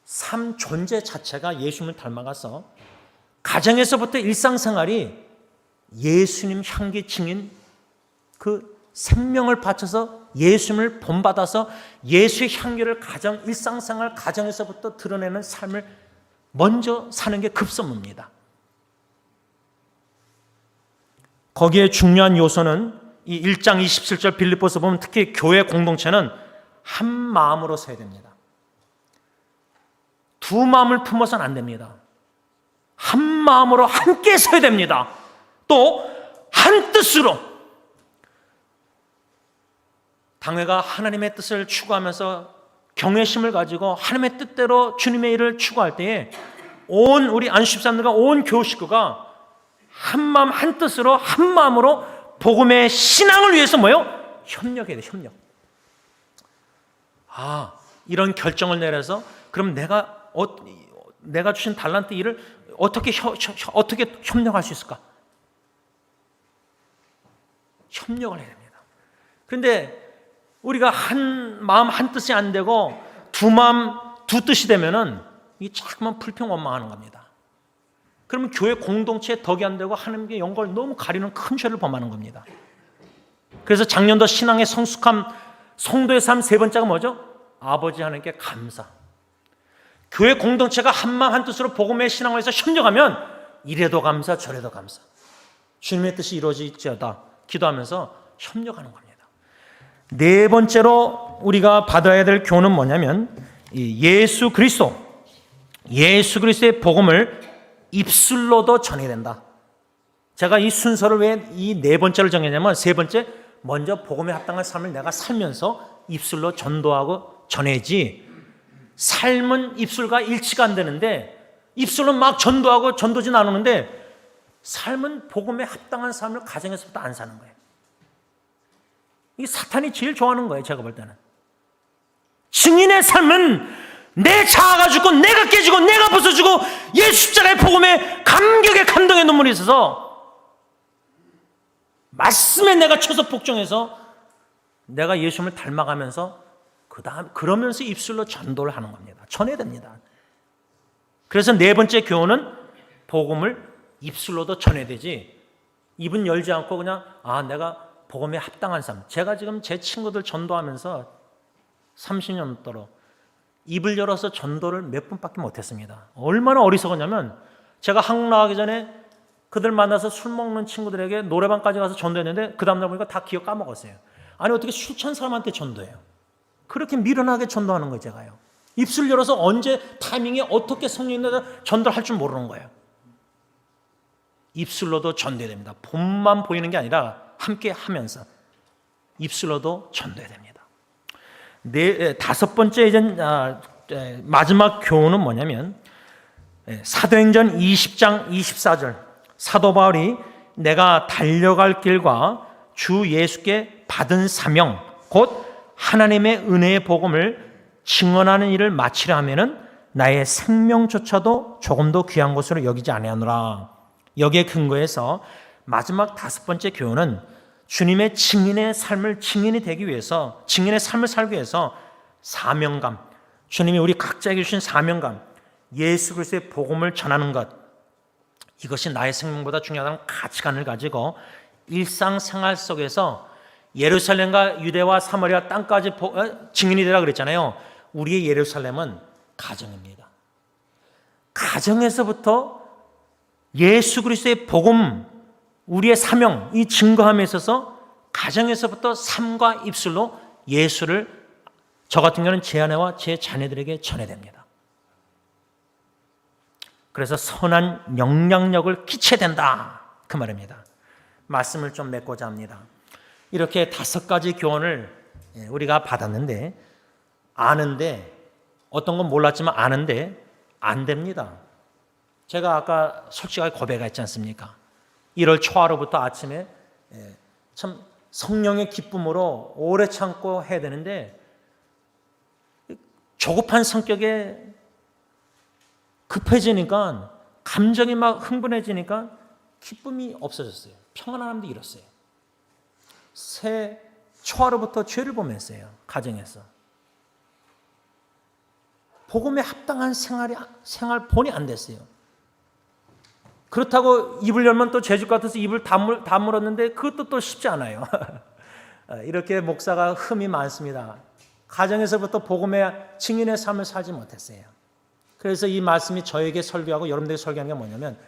삶 존재 자체가 예수님을 닮아가서 가정에서부터 일상생활이 예수님 향기 증인 그 생명을 바쳐서 예수님을 본받아서 예수의 향기를 가정, 일상생활 가정에서부터 드러내는 삶을 먼저 사는 게 급선무입니다. 거기에 중요한 요소는 이 1장 27절 빌립보서 보면 특히 교회 공동체는 한 마음으로 서야 됩니다. 두 마음을 품어서는 안 됩니다. 한 마음으로 함께 서야 됩니다. 또 한 뜻으로. 당회가 하나님의 뜻을 추구하면서 경외심을 가지고 하나님의 뜻대로 주님의 일을 추구할 때에 온 우리 안식사람들과 온 교우 식구가 한 마음 한 뜻으로 한 마음으로 복음의 신앙을 위해서 뭐요? 협력해야 돼. 협력. 이런 결정을 내려서 그럼 내가 주신 달란트 일을 어떻게 협력할 수 있을까? 협력을 해야 됩니다. 그런데 우리가 한 마음 한 뜻이 안 되고 두 마음 두 뜻이 되면은 이게 자꾸만 불평원망하는 겁니다. 그러면 교회 공동체에 덕이 안 되고 하나님께 영광을 너무 가리는 큰 죄를 범하는 겁니다. 그래서 작년도 신앙의 성숙함, 성도의 삶 세 번째가 뭐죠? 아버지 하나님께 감사. 교회 공동체가 한마음 한뜻으로 복음의 신앙을 해서 협력하면 이래도 감사 저래도 감사. 주님의 뜻이 이루어질지어다 기도하면서 협력하는 겁니다. 네 번째로 우리가 받아야 될 교훈은 뭐냐면 예수 그리스도의 복음을 입술로도 전해야 된다. 제가 이 순서를 왜 이 네 번째를 정했냐면 세 번째 먼저 복음에 합당한 삶을 내가 살면서 입술로 전도하고 전해지 삶은 입술과 일치가 안 되는데 입술로 막 전도하고 전도지 나누는데 삶은 복음에 합당한 삶을 가정에서부터 안 사는 거예요. 이 사탄이 제일 좋아하는 거예요. 제가 볼 때는 증인의 삶은 내 자아가 죽고 내가 깨지고 내가 부서지고 예수 십자가의 복음에 감격의 감동의 눈물이 있어서 말씀에 내가 쳐서 복종해서 내가 예수님을 닮아가면서 그러면서 입술로 전도를 하는 겁니다. 전해야 됩니다. 그래서 네 번째 교훈은 복음을 입술로도 전해야 되지 입은 열지 않고 그냥 내가 복음에 합당한 삶. 제가 지금 제 친구들 전도하면서 30년 넘도록 입을 열어서 전도를 몇 분밖에 못했습니다. 얼마나 어리석었냐면 제가 한국 나가기 전에 그들 만나서 술 먹는 친구들에게 노래방까지 가서 전도했는데 그 다음날 보니까 다 기억 까먹었어요. 아니 어떻게 술 취한 사람한테 전도해요? 그렇게 미련하게 전도하는 거예요. 제가요. 입술 열어서 언제 타이밍에 어떻게 성령님한테 전도를 할 줄 모르는 거예요. 입술로도 전도해야 됩니다. 본만 보이는 게 아니라 함께 하면서 입술로도 전도해야 됩니다. 다섯 번째 이제 마지막 교훈은 뭐냐면 사도행전 20장 24절 사도 바울이 내가 달려갈 길과 주 예수께 받은 사명 곧 하나님의 은혜의 복음을 증언하는 일을 마치려 하면은 나의 생명조차도 조금도 귀한 것으로 여기지 아니하노라. 여기에 근거해서 마지막 다섯 번째 교훈은 주님의 증인의 삶을 증인이 되기 위해서 증인의 삶을 살기 위해서 사명감, 주님이 우리 각자에게 주신 사명감, 예수 그리스도의 복음을 전하는 것 이것이 나의 생명보다 중요하다는 가치관을 가지고 일상생활 속에서 예루살렘과 유대와 사마리아 땅까지 증인이 되라 그랬잖아요. 우리의 예루살렘은 가정입니다. 가정에서부터 예수 그리스도의 복음, 우리의 사명, 이 증거함에 있어서 가정에서부터 삶과 입술로 예수를 저 같은 경우는 제 아내와 제 자녀들에게 전해야 됩니다. 그래서 선한 영향력을 끼쳐야 된다. 그 말입니다. 말씀을 좀 맺고자 합니다. 이렇게 다섯 가지 교훈을 우리가 받았는데 아는데 어떤 건 몰랐지만 아는데 안 됩니다. 제가 아까 솔직하게 고백했지 않습니까? 1월 초하루부터 아침에 참 성령의 기쁨으로 오래 참고 해야 되는데 조급한 성격에 급해지니까 감정이 막 흥분해지니까 기쁨이 없어졌어요. 평안함도 잃었어요. 새 초하루부터 죄를 범했어요. 가정에서. 복음에 합당한 생활본이 안 됐어요. 그렇다고 입을 열면 또 죄짓 같아서 입을 다물었는데 그것도 또 쉽지 않아요. 이렇게 목사가 흠이 많습니다. 가정에서부터 복음의 증인의 삶을 살지 못했어요. 그래서 이 말씀이 저에게 설교하고 여러분들에게 설교하는 게 뭐냐면,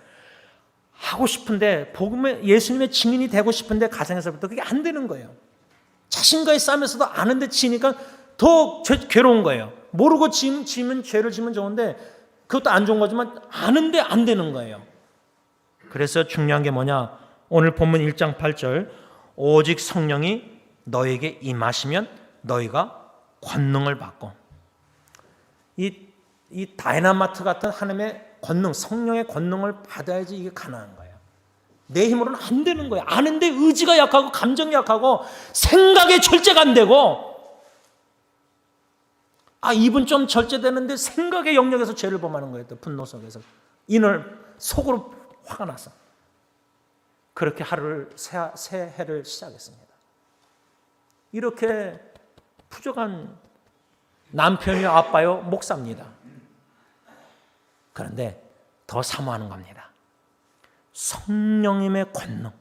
하고 싶은데 복음의 예수님의 증인이 되고 싶은데 가정에서부터 그게 안 되는 거예요. 자신과의 싸움에서도 아는데 지니까 더 괴로운 거예요. 모르고 지면 죄를 지면 좋은데 그것도 안 좋은 거지만 아는데 안 되는 거예요. 그래서 중요한 게 뭐냐? 오늘 본문 1장 8절, 오직 성령이 너에게 임하시면 너희가 권능을 받고, 이 다이나마트 같은 하나님의 권능, 성령의 권능을 받아야지 이게 가능한 거예요. 내 힘으로는 안 되는 거예요. 아는데 의지가 약하고 감정이 약하고 생각에 절제가 안 되고, 입은 좀 절제되는데 생각의 영역에서 죄를 범하는 거예요. 또 분노 속에서 인을 속으로 화가 나서 그렇게 새 해를 시작했습니다. 이렇게 부족한 남편이요, 아빠요, 목사입니다. 그런데 더 사모하는 겁니다. 성령님의 권능,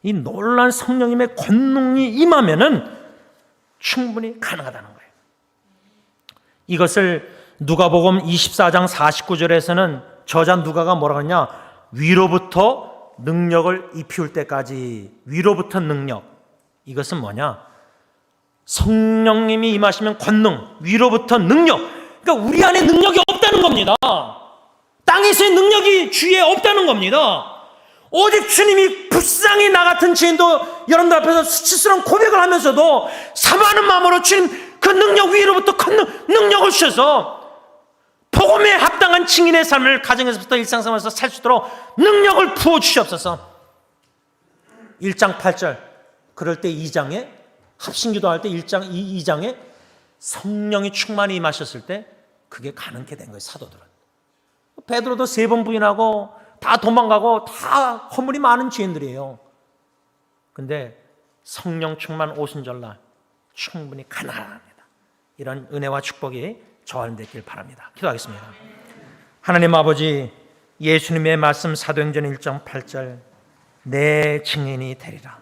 이 놀라운 성령님의 권능이 임하면은 충분히 가능하다는 거예요. 이것을 누가복음 24장 49절에서는 저자 누가가 뭐라고 하냐? 위로부터 능력을 입힐 때까지. 위로부터 능력. 이것은 뭐냐? 성령님이 임하시면 권능, 위로부터 능력. 그러니까 우리 안에 능력이 없다는 겁니다. 땅에서의 능력이 주위에 없다는 겁니다. 오직 주님이 불쌍히 나 같은 죄인도 여러분들 앞에서 수치스러운 고백을 하면서도 사모하는 마음으로 주님 그 능력 위로부터 능력을 주셔서 복음에 합당한 증인의 삶을 가정에서부터 일상생활에서 살 수 있도록 능력을 부어주시옵소서. 1장 8절, 그럴 때 2장에 합심기도할 때 2장에 성령이 충만히 임하셨을 때 그게 가능케 된 거예요. 사도들은. 베드로도 3번 부인하고 다 도망가고 다 허물이 많은 죄인들이에요. 근데 성령 충만 오순절날 충분히 가능합니다. 이런 은혜와 축복이 저와 되길 바랍니다. 기도하겠습니다. 하나님 아버지, 예수님의 말씀 사도행전 1장 8절, 내 증인이 되리라.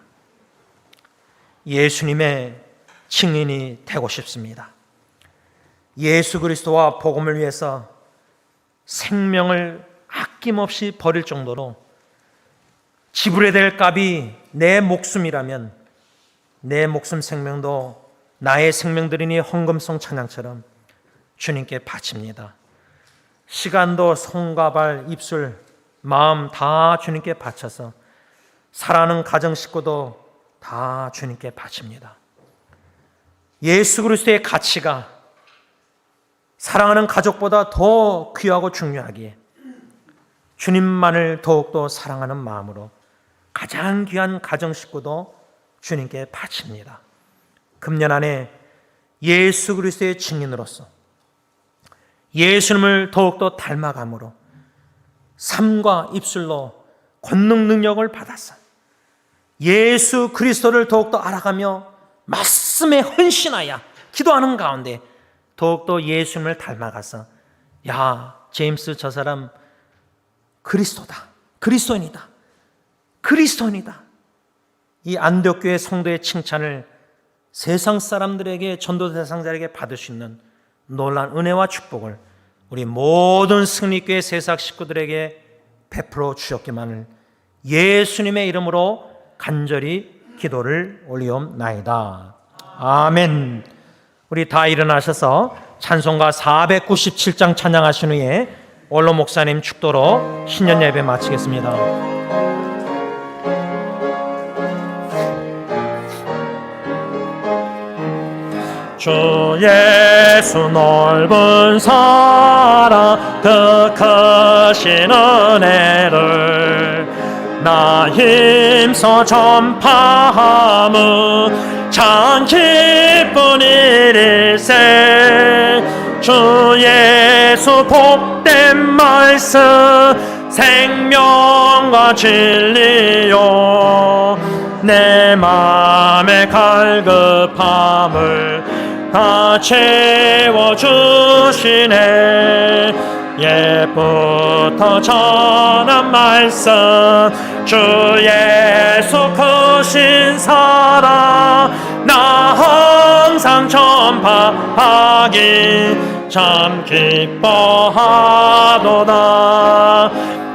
예수님의 증인이 되고 싶습니다. 예수 그리스도와 복음을 위해서 생명을 아낌없이 버릴 정도로 지불해야 될 값이 내 목숨이라면 내 목숨 생명도 나의 생명들이니 헌금성 찬양처럼 주님께 바칩니다. 시간도 손과 발, 입술, 마음 다 주님께 바쳐서 사랑하는 가정 식구도 다 주님께 바칩니다. 예수 그리스도의 가치가 사랑하는 가족보다 더 귀하고 중요하기에 주님만을 더욱더 사랑하는 마음으로 가장 귀한 가정 식구도 주님께 바칩니다. 금년 안에 예수 그리스도의 증인으로서 예수님을 더욱더 닮아감으로 삶과 입술로 권능 능력을 받아서 예수 그리스도를 더욱더 알아가며 말씀에 헌신하여 기도하는 가운데 더욱더 예수님을 닮아가서, 야, 제임스 저 사람 그리스도다, 그리스도인이다, 그리스도인이다, 이 안디옥교회 성도의 칭찬을 세상 사람들에게, 전도 대상자에게 받을 수 있는 놀라운 은혜와 축복을 우리 모든 승리교회 세상 식구들에게 베풀어 주셨기만을 예수님의 이름으로 간절히 기도를 올리옵나이다. 아멘. 우리 다 일어나셔서 찬송가 497장 찬양하신 후에 원로 목사님 축도로 신년 예배 마치겠습니다. 주 예수 넓은 사랑 그 크신 은혜를 나 힘써 전파함은 참 기쁜 일일세. 주 예수 복된 말씀 생명과 진리요 내 맘의 갈급함을 다 채워주시네. 옛부터 전한 말씀 주 예수 크신 사랑 나 항상 전파하기 참 기뻐하도다.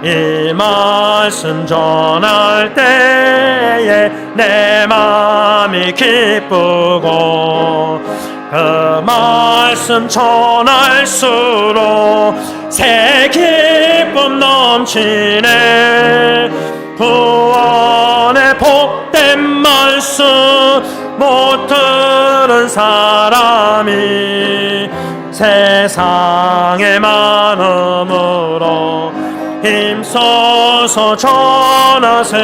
이 말씀 전할 때에 내 마음이 기쁘고 그 말씀 전할수록 새 기쁨 넘치네. 구원의 복된 말씀 못 들은 사람이 세상의 많음으로 힘써서 전하세.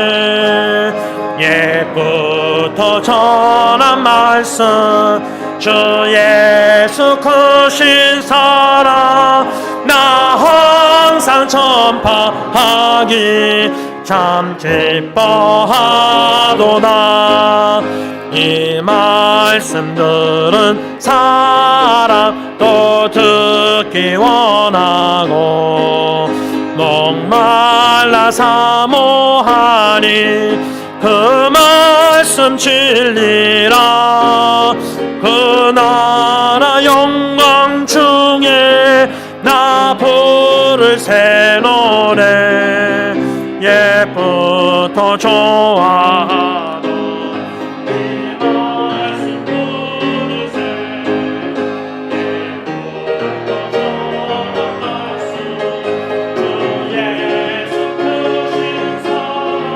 옛부터 전한 말씀 주 예수 크신 사랑 나 항상 전파하기 참 기뻐하도다. 이 말씀들은 사랑 또 듣기 원하고 목말라 사모하니 그 말씀 진리라. 그 나라 영광 중에 나 부를 새 노래 옛부터 좋아하던 이 말씀 부르세. 옛부터 전한 말씀 주 예수 크신 사랑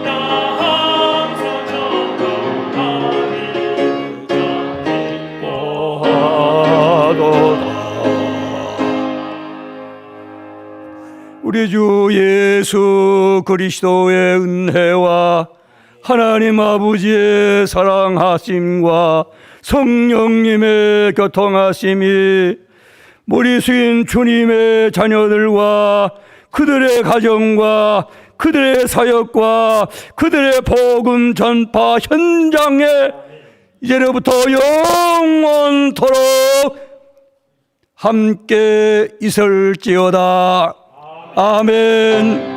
나 항상 전파하니 참 기뻐하도다. 우리 주 예수 그리스도의 은혜와 하나님 아버지의 사랑하심과 성령님의 교통하심이 머리 숙인 주님의 자녀들과 그들의 가정과 그들의 사역과 그들의 복음 전파 현장에 이제로부터 영원토록 함께 있을지어다. 아멘.